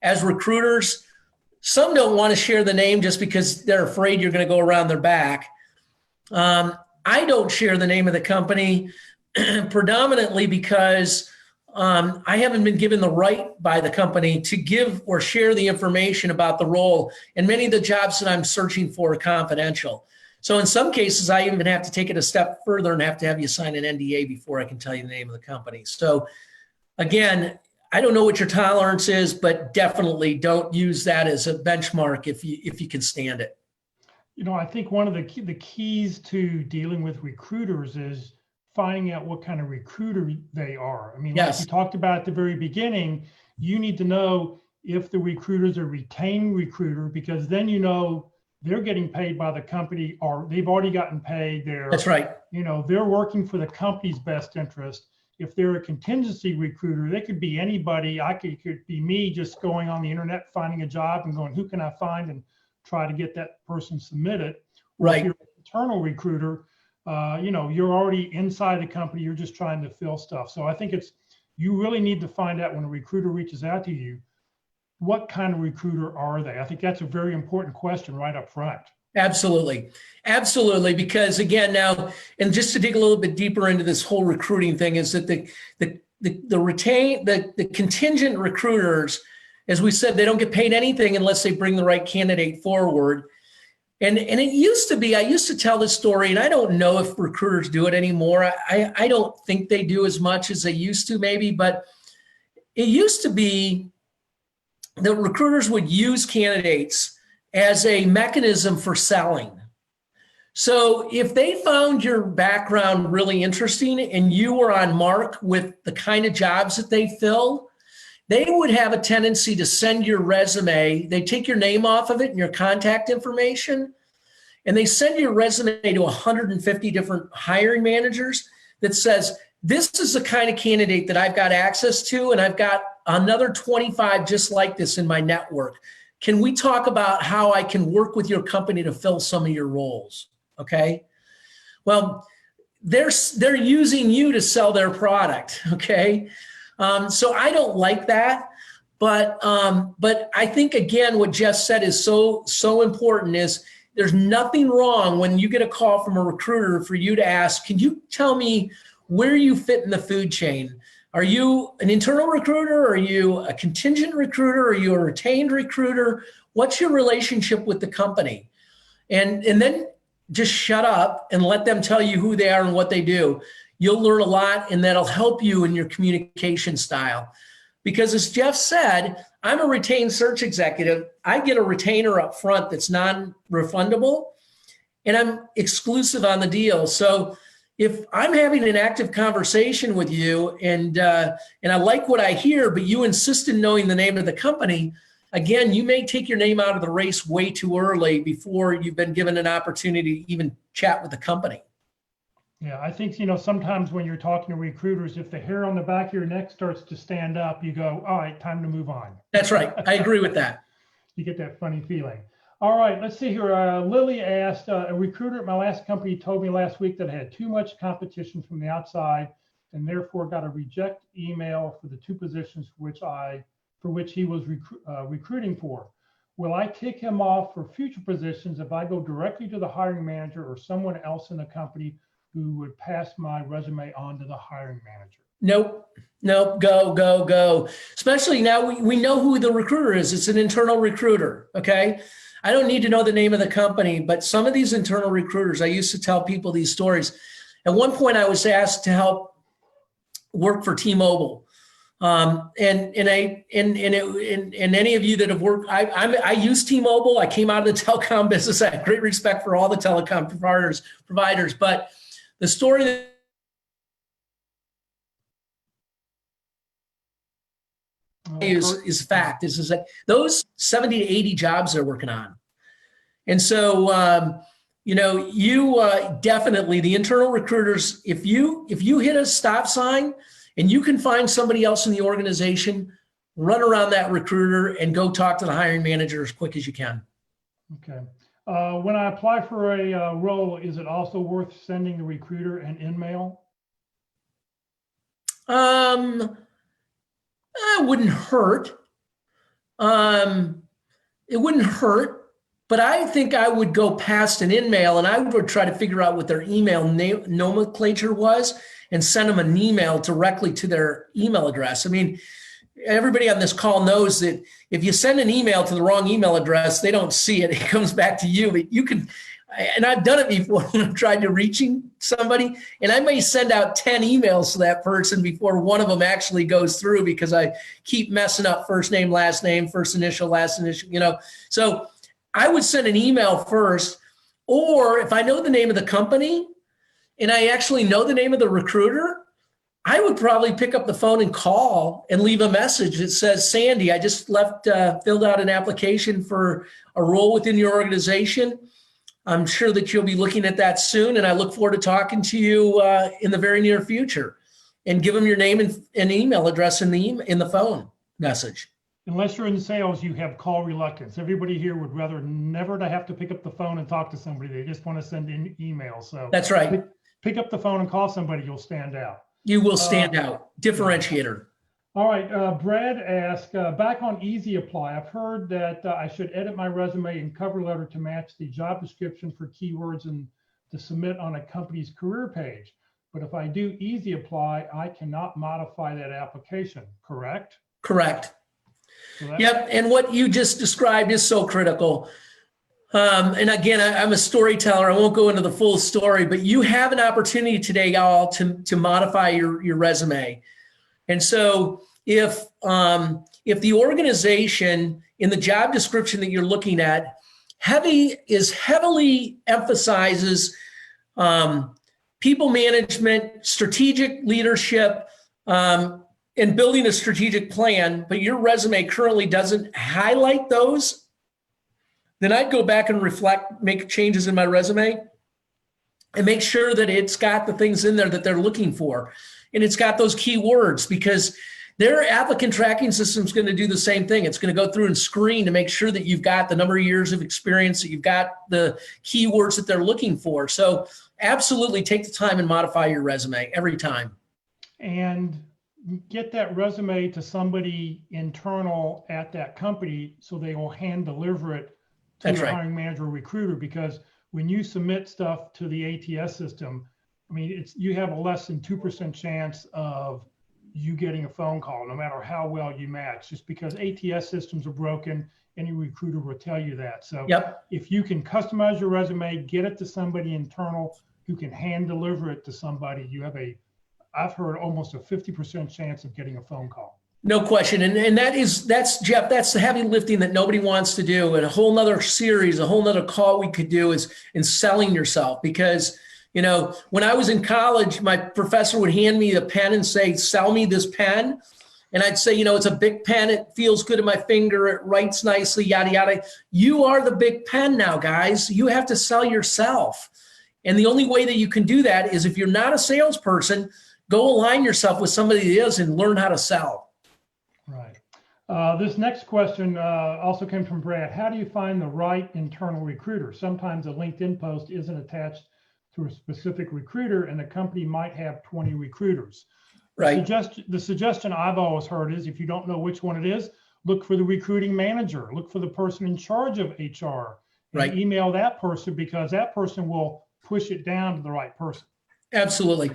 As recruiters, some don't want to share the name just because they're afraid you're going to go around their back. I don't share the name of the company predominantly because I haven't been given the right by the company to give or share the information about the role. And many of the jobs that I'm searching for are confidential. So in some cases, I even have to take it a step further and have to have you sign an NDA before I can tell you the name of the company. So again, I don't know what your tolerance is, but definitely don't use that as a benchmark if you can stand it. I think one of the keys to dealing with recruiters is finding out what kind of recruiter they are. I mean, yes. Like you talked about at the very beginning, you need to know if the recruiter's a retained recruiter, because then they're getting paid by the company or they've already gotten paid. That's right. They're working for the company's best interest. If they're a contingency recruiter, they could be anybody. It could be me just going on the internet, finding a job and going, who can I find, and try to get that person submitted. Right. If you're an internal recruiter, you're already inside the company. You're just trying to fill stuff. So I think you really need to find out when a recruiter reaches out to you, what kind of recruiter are they? I think that's a very important question right up front. Absolutely. Absolutely. Because again, now, and just to dig a little bit deeper into this whole recruiting thing is that the contingent recruiters, as we said, they don't get paid anything unless they bring the right candidate forward. And it used to be, I used to tell this story, and I don't know if recruiters do it anymore. I don't think they do as much as they used to maybe, but it used to be that recruiters would use candidates as a mechanism for selling. So if they found your background really interesting and you were on mark with the kind of jobs that they fill, they would have a tendency to send your resume. They take your name off of it and your contact information, and they send your resume to 150 different hiring managers that says, this is the kind of candidate that I've got access to, and I've got another 25 just like this in my network. Can we talk about how I can work with your company to fill some of your roles? Okay. Well, they're using you to sell their product. Okay. So I don't like that, but I think again, what Jeff said is so important is there's nothing wrong when you get a call from a recruiter for you to ask, can you tell me where you fit in the food chain? Are you an internal recruiter? Are you a contingent recruiter? Are you a retained recruiter? What's your relationship with the company? and then just shut up and let them tell you who they are and what they do. You'll learn a lot, and that'll help you in your communication style. Because as Jeff said, I'm a retained search executive. I get a retainer up front that's non-refundable, and I'm exclusive on the deal. So if I'm having an active conversation with you and I like what I hear, but you insist in knowing the name of the company, again, you may take your name out of the race way too early before you've been given an opportunity to even chat with the company. Yeah, I think, sometimes when you're talking to recruiters, if the hair on the back of your neck starts to stand up, you go, all right, time to move on. That's right. I agree with that. You get that funny feeling. All right, let's see here. Lily asked, a recruiter at my last company told me last week that I had too much competition from the outside and therefore got a reject email for the 2 positions for which he was recruiting for. Will I kick him off for future positions if I go directly to the hiring manager or someone else in the company who would pass my resume on to the hiring manager? Nope. Go. Especially now we know who the recruiter is. It's an internal recruiter. Okay. I don't need to know the name of the company, but some of these internal recruiters, I used to tell people these stories. At one point I was asked to help work for T-Mobile. And any of you that have worked, I use T-Mobile. I came out of the telecom business. I have great respect for all the telecom providers, but the story that is fact is that those 70 to 80 jobs they're working on. And so, definitely the internal recruiters, if you hit a stop sign and you can find somebody else in the organization, run around that recruiter and go talk to the hiring manager as quick as you can. Okay. When I apply for a role, is it also worth sending the recruiter an email? It wouldn't hurt. It wouldn't hurt, but I think I would go past an email and I would try to figure out what their email nomenclature was and send them an email directly to their email address. I mean, everybody on this call knows that if you send an email to the wrong email address, they don't see it. It comes back to you, but you can, and I've done it before when I'm trying to reaching somebody, and I may send out 10 emails to that person before one of them actually goes through because I keep messing up first name, last name, first initial, last initial, So I would send an email first, or if I know the name of the company and I actually know the name of the recruiter, I would probably pick up the phone and call and leave a message that says, Sandy, I just filled out an application for a role within your organization. I'm sure that you'll be looking at that soon, and I look forward to talking to you in the very near future. And give them your name and email address in the phone message. Unless you're in sales, you have call reluctance. Everybody here would rather never to have to pick up the phone and talk to somebody. They just want to send in emails. So that's right. Pick up the phone and call somebody. You'll stand out. You will stand out. Differentiator. All right. Brad asked, back on Easy Apply, I've heard that I should edit my resume and cover letter to match the job description for keywords and to submit on a company's career page. But if I do Easy Apply, I cannot modify that application, correct? Correct. So yep. And what you just described is so critical. And again, I'm a storyteller. I won't go into the full story, but you have an opportunity today, y'all, to modify your resume. And so if the organization in the job description that you're looking at heavily emphasizes people management, strategic leadership, and building a strategic plan, but your resume currently doesn't highlight those, then I'd go back and make changes in my resume and make sure that it's got the things in there that they're looking for. And it's got those keywords, because their applicant tracking system is going to do the same thing. It's going to go through and screen to make sure that you've got the number of years of experience, that you've got the keywords that they're looking for. So absolutely take the time and modify your resume every time. And get that resume to somebody internal at that company so they will hand deliver it to the hiring manager or recruiter, because when you submit stuff to the ATS system, I mean, you have a less than 2% chance of you getting a phone call, no matter how well you match, just because ATS systems are broken. Any recruiter will tell you that. So Yep. if you can customize your resume, get it to somebody internal who can hand deliver it to somebody, you have I've heard almost a 50% chance of getting a phone call. No question. And that's Jeff, that's the heavy lifting that nobody wants to do. And a whole nother series, a whole nother call we could do is in selling yourself. Because, when I was in college, my professor would hand me the pen and say, sell me this pen. And I'd say, it's a big pen. It feels good in my finger. It writes nicely, yada, yada. You are the big pen now, guys. You have to sell yourself. And the only way that you can do that is if you're not a salesperson, go align yourself with somebody that is and learn how to sell. Right. This next question also came from Brad. How do you find the right internal recruiter? Sometimes a LinkedIn post isn't attached to a specific recruiter and the company might have 20 recruiters. Right. The suggestion I've always heard is if you don't know which one it is, look for the recruiting manager, look for the person in charge of HR, and Right. email that person, because that person will push it down to the right person. Absolutely.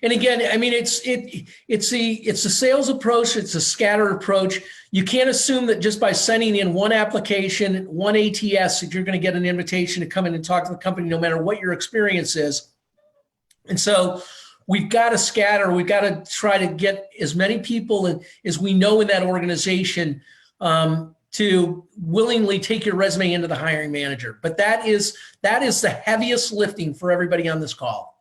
And again, I mean, it's a sales approach. It's a scatter approach. You can't assume that just by sending in one application, one ATS, that you're going to get an invitation to come in and talk to the company, no matter what your experience is. And so we've got to scatter. We've got to try to get as many people as we know in that organization to willingly take your resume into the hiring manager. But that is the heaviest lifting for everybody on this call.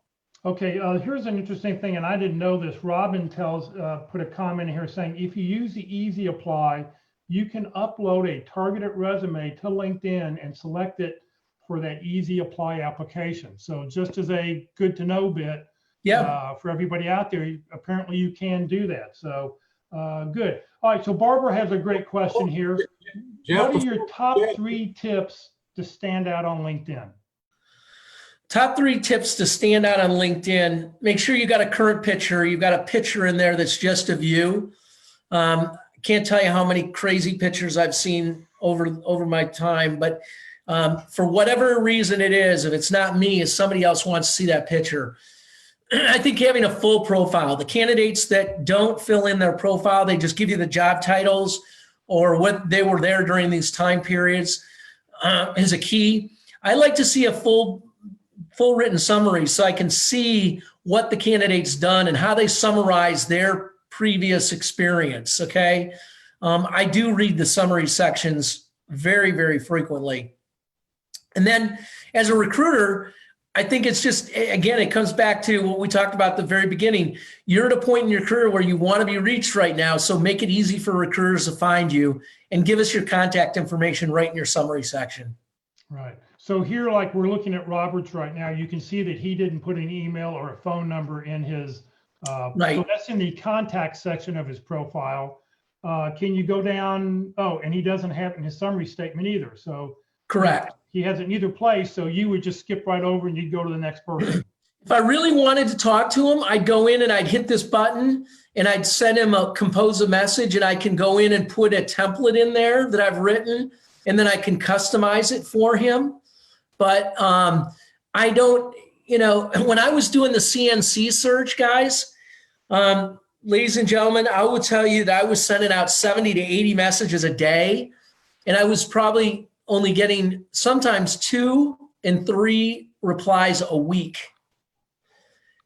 Okay, here's an interesting thing, and I didn't know this. Robin put a comment here saying, if you use the Easy Apply, you can upload a targeted resume to LinkedIn and select it for that Easy Apply application. So just as a good to know bit, for everybody out there, apparently you can do that. So good. All right, so Barbara has a great question here. What are your top 3 tips to stand out on LinkedIn? Top 3 tips to stand out on LinkedIn. Make sure you got a current picture. You've got a picture in there that's just of you. Can't tell you how many crazy pictures I've seen over my time, but for whatever reason it is, if it's not me, if somebody else wants to see that picture, I think having a full profile. The candidates that don't fill in their profile, they just give you the job titles or what they were there during these time periods is a key. I like to see a full written summary so I can see what the candidate's done and how they summarize their previous experience, okay? I do read the summary sections very, very frequently. And then as a recruiter, I think it's just, again, it comes back to what we talked about at the very beginning. You're at a point in your career where you want to be reached right now, so make it easy for recruiters to find you and give us your contact information right in your summary section. Right. So here, like we're looking at Robert's right now, you can see that he didn't put an email or a phone number in his, Right. So that's in the contact section of his profile. Can you go down? Oh, and he doesn't have it in his summary statement either. So Correct. He has it in either place. So you would just skip right over and you'd go to the next person. If I really wanted to talk to him, I'd go in and I'd hit this button and I'd send him compose a message, and I can go in and put a template in there that I've written, and then I can customize it for him. But I don't, when I was doing the CNC search, guys, ladies and gentlemen, I will tell you that I was sending out 70 to 80 messages a day, and I was probably only getting sometimes 2 and 3 replies a week.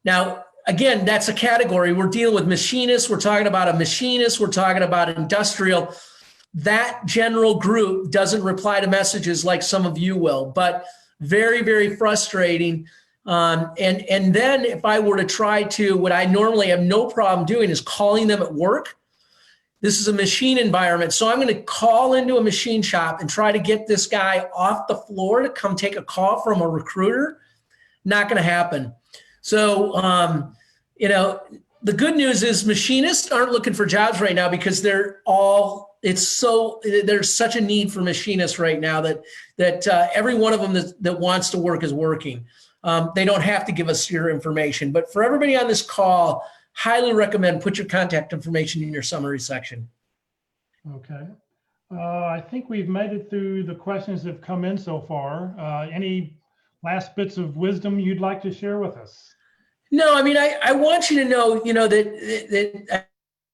Now, again, that's a category. We're dealing with machinists. We're talking about a machinist. We're talking about industrial. That general group doesn't reply to messages like some of you will, but very, very frustrating. And then if I were to try to, what I normally have no problem doing is calling them at work. This is a machine environment. So I'm going to call into a machine shop and try to get this guy off the floor to come take a call from a recruiter. Not going to happen. So, the good news is machinists aren't looking for jobs right now because there's such a need for machinists right now that every one of them that wants to work is working. They don't have to give us your information, but for everybody on this call, highly recommend put your contact information in your summary section. Okay. I think we've made it through the questions that have come in so far. Any last bits of wisdom you'd like to share with us? No, I mean, I want you to know, that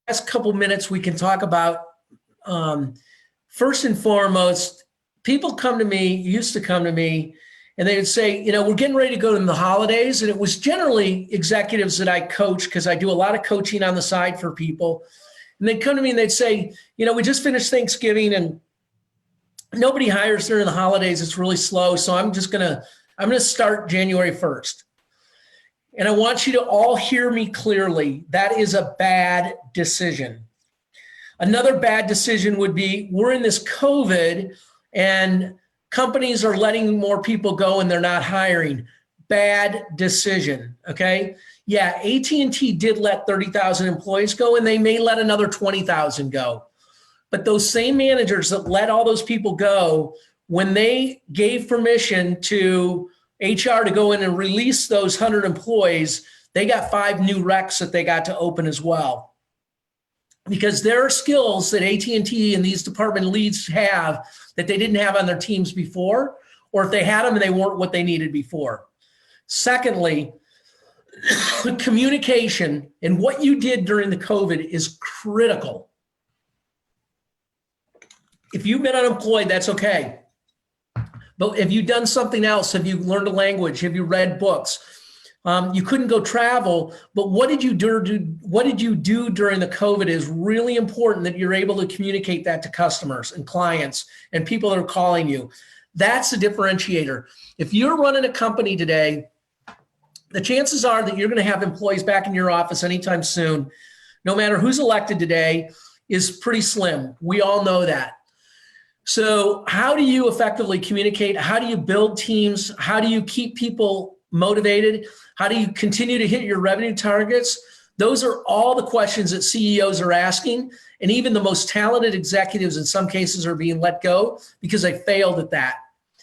last couple minutes, we can talk about, first and foremost, people used to come to me, and they would say, we're getting ready to go to the holidays. And it was generally executives that I coach, because I do a lot of coaching on the side for people. And they'd come to me and they'd say, we just finished Thanksgiving and nobody hires during the holidays. It's really slow. So I'm going to start January 1st. And I want you to all hear me clearly. That is a bad decision. Another bad decision would be, we're in this COVID and companies are letting more people go and they're not hiring. Bad decision, okay? Yeah, AT&T did let 30,000 employees go, and they may let another 20,000 go. But those same managers that let all those people go, when they gave permission to HR to go in and release those 100 employees, they got 5 new recs that they got to open as well. Because there are skills that AT&T and these department leads have that they didn't have on their teams before, or if they had them and they weren't what they needed before. Secondly, communication and what you did during the COVID is critical. If you've been unemployed, that's okay. But have you done something else? Have you learned a language? Have you read books? You couldn't go travel, but what did you do? What did you do during the COVID is really important, that you're able to communicate that to customers and clients and people that are calling you. That's a differentiator. If you're running a company today, the chances are that you're going to have employees back in your office anytime soon, no matter who's elected today, is pretty slim. We all know that. So how do you effectively communicate? How do you build teams? How do you keep people motivated? How do you continue to hit your revenue targets? Those are all the questions that CEOs are asking. And even the most talented executives in some cases are being let go because they failed at that.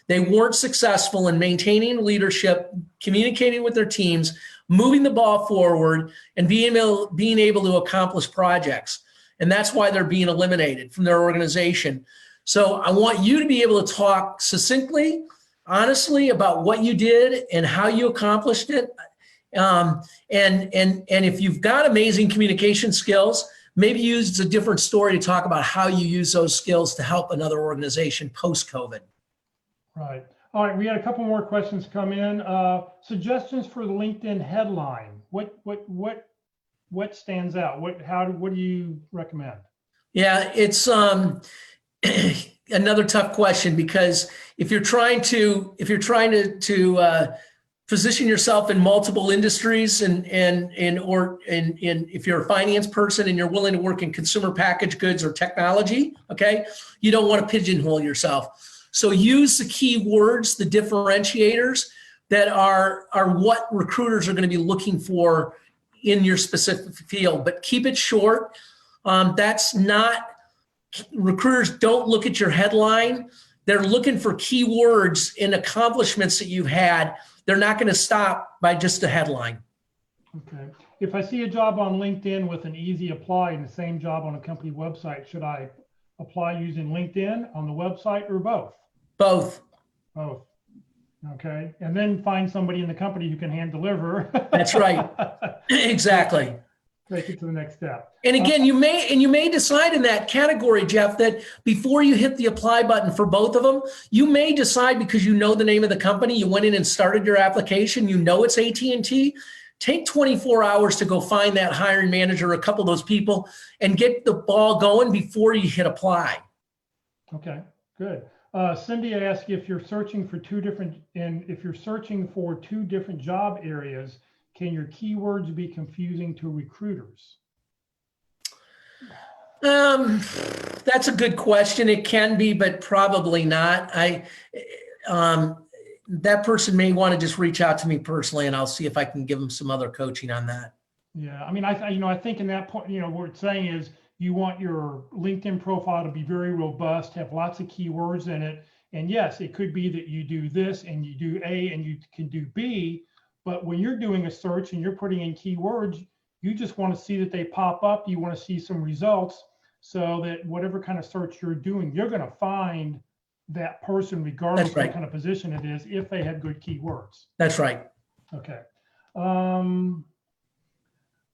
They weren't successful in maintaining leadership, communicating with their teams, moving the ball forward, and being able to accomplish projects. And that's why they're being eliminated from their organization. So I want you to be able to talk succinctly, honestly, about what you did and how you accomplished it. And if you've got amazing communication skills, maybe use a different story to talk about how you use those skills to help another organization post-COVID. Right. All right. We had a couple more questions come in. Suggestions for the LinkedIn headline. What stands out? What do you recommend? Yeah, it's another tough question, because if you're trying to position yourself in multiple industries and if you're a finance person and you're willing to work in consumer packaged goods or technology, okay, you don't want to pigeonhole yourself. So use the key words, the differentiators that are what recruiters are going to be looking for in your specific field, but keep it short. Recruiters don't look at your headline. They're looking for keywords and accomplishments that you've had. They're not going to stop by just a headline. Okay. If I see a job on LinkedIn with an easy apply and the same job on a company website, should I apply using LinkedIn on the website or both? Both. Both. Okay. And then find somebody in the company who can hand deliver. That's right. Exactly. Take it to the next step. And again, you may decide in that category, Jeff, that before you hit the apply button for both of them, you may decide, because you know the name of the company, you went in and started your application, you know it's AT&T, take 24 hours to go find that hiring manager, a couple of those people, and get the ball going before you hit apply. Okay, good. Cindy asked if you're searching for two different job areas, can your keywords be confusing to recruiters? That's a good question. It can be, but probably not. That person may want to just reach out to me personally, and I'll see if I can give them some other coaching on that. Yeah, I mean, I think in that point, what it's saying is you want your LinkedIn profile to be very robust, have lots of keywords in it. And yes, it could be that you do this and you do A and you can do B, but when you're doing a search and you're putting in keywords, you just want to see that they pop up. You want to see some results so that whatever kind of search you're doing, you're going to find that person regardless of what kind of position it is, if they have good keywords. That's right. Okay.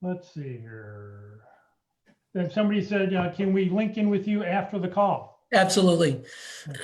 Let's see here. Then somebody said, can we link in with you after the call? Absolutely.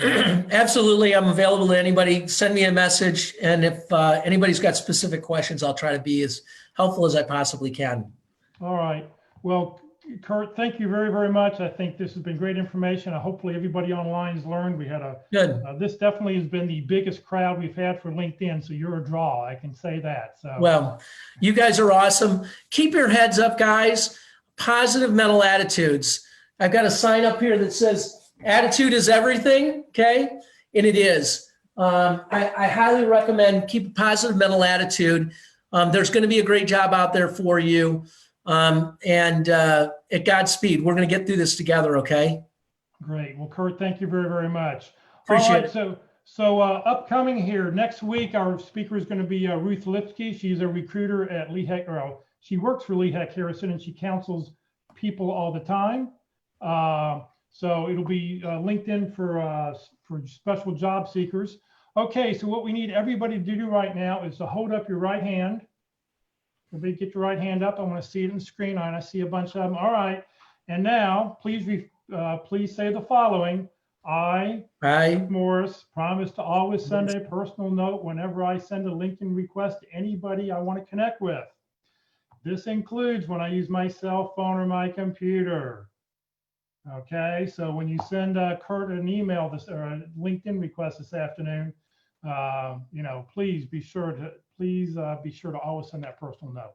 Absolutely. I'm available to anybody. Send me a message. And if anybody's got specific questions, I'll try to be as helpful as I possibly can. All right. Well, Kurt, thank you very, very much. I think this has been great information. Hopefully everybody online has learned. We had Good. This definitely has been the biggest crowd we've had for LinkedIn. So you're a draw. I can say that. So, well, you guys are awesome. Keep your heads up, guys. Positive mental attitudes. I've got a sign up here that says attitude is everything. Okay. And it is. I highly recommend keep a positive mental attitude. There's going to be a great job out there for you. And at Godspeed, we're going to get through this together. Okay. Great. Well, Kurt, thank you very, very much. Appreciate it. So upcoming here next week, our speaker is going to be Ruth Lipsky. She's a recruiter at she works for Lehigh Harrison, and she counsels people all the time. So it'll be LinkedIn for special job seekers. Okay, so what we need everybody to do right now is to hold up your right hand. Everybody get your right hand up. I want to see it in the screen. I see a bunch of them. All right. And now, please say the following. I, Morris, promise to always send a personal note whenever I send a LinkedIn request to anybody I want to connect with. This includes when I use my cell phone or my computer. Okay, so when you send Kurt an email or a LinkedIn request this afternoon, please be sure to always send that personal note.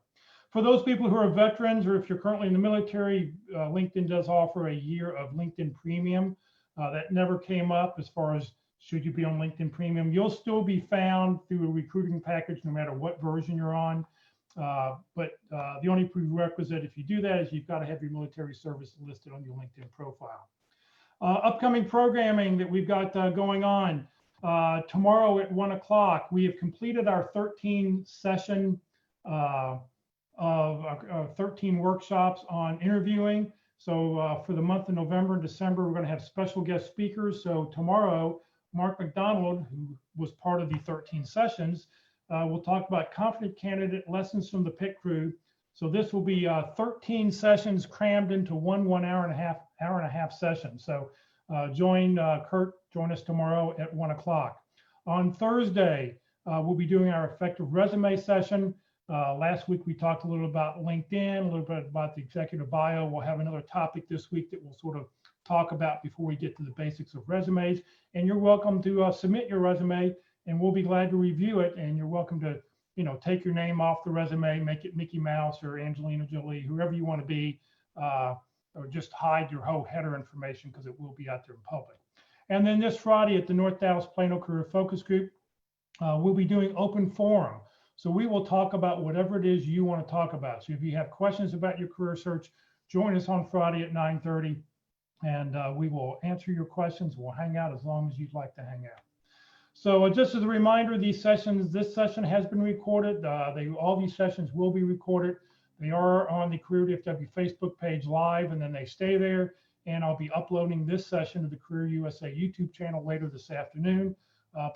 For those people who are veterans, or if you're currently in the military, LinkedIn does offer a year of LinkedIn Premium. That never came up as far as should you be on LinkedIn Premium. You'll still be found through a recruiting package no matter what version you're on. But the only prerequisite if you do that is you've got to have your military service listed on your LinkedIn profile. Upcoming programming that we've got going on. Tomorrow at 1 o'clock, we have completed our 13 session of 13 workshops on interviewing. So for the month of November and December, we're going to have special guest speakers. So tomorrow, Mark McDonald, who was part of the 13 sessions, we'll talk about confident candidate lessons from the pit crew. So this will be 13 sessions crammed into one hour and a half session. So join us tomorrow at 1 o'clock. On Thursday, we'll be doing our effective resume session. Last week, we talked a little about LinkedIn, a little bit about the executive bio. We'll have another topic this week that we'll sort of talk about before we get to the basics of resumes. And you're welcome to submit your resume, and we'll be glad to review it. And you're welcome to, take your name off the resume, make it Mickey Mouse or Angelina Jolie, whoever you want to be, or just hide your whole header information because it will be out there in public. And then this Friday at the North Dallas Plano Career Focus Group, we'll be doing open forum. So we will talk about whatever it is you want to talk about. So if you have questions about your career search, join us on Friday at 9:30, and we will answer your questions. We'll hang out as long as you'd like to hang out. So just as a reminder, this session has been recorded. All these sessions will be recorded. They are on the Career DFW Facebook page live, and then they stay there. And I'll be uploading this session to the Career USA YouTube channel later this afternoon.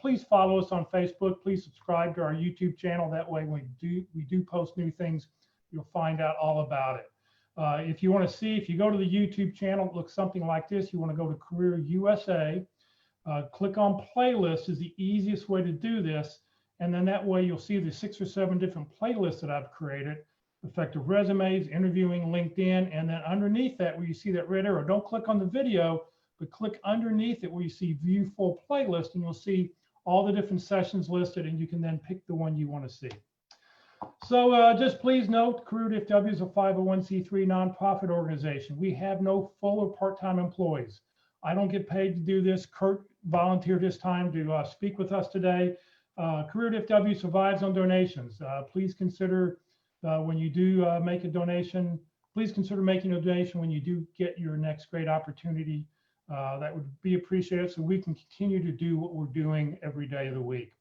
Please follow us on Facebook. Please subscribe to our YouTube channel. That way, when we do post new things, you'll find out all about it. If you want to see, if you go to the YouTube channel, it looks something like this. You want to go to Career USA, click on playlist is the easiest way to do this. And then that way you'll see the 6 or 7 different playlists that I've created: effective resumes, interviewing, LinkedIn, and then underneath that where you see that red arrow, don't click on the video, but click underneath it where you see view full playlist, and you'll see all the different sessions listed, and you can then pick the one you want to see. So just please note, Career DFW is a 501c3 nonprofit organization. We have no full or part-time employees. I don't get paid to do this. Kurt volunteered his time to speak with us today. Career DFW survives on donations. Please consider when you do make a donation, please consider making a donation when you do get your next great opportunity. That would be appreciated so we can continue to do what we're doing every day of the week.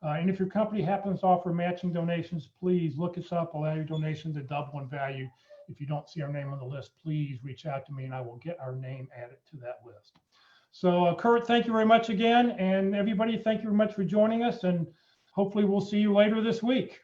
And if your company happens to offer matching donations, please look us up. Allow your donation to double in value. If you don't see our name on the list, please reach out to me and I will get our name added to that list. So Kurt, thank you very much again. And everybody, thank you very much for joining us. And hopefully we'll see you later this week.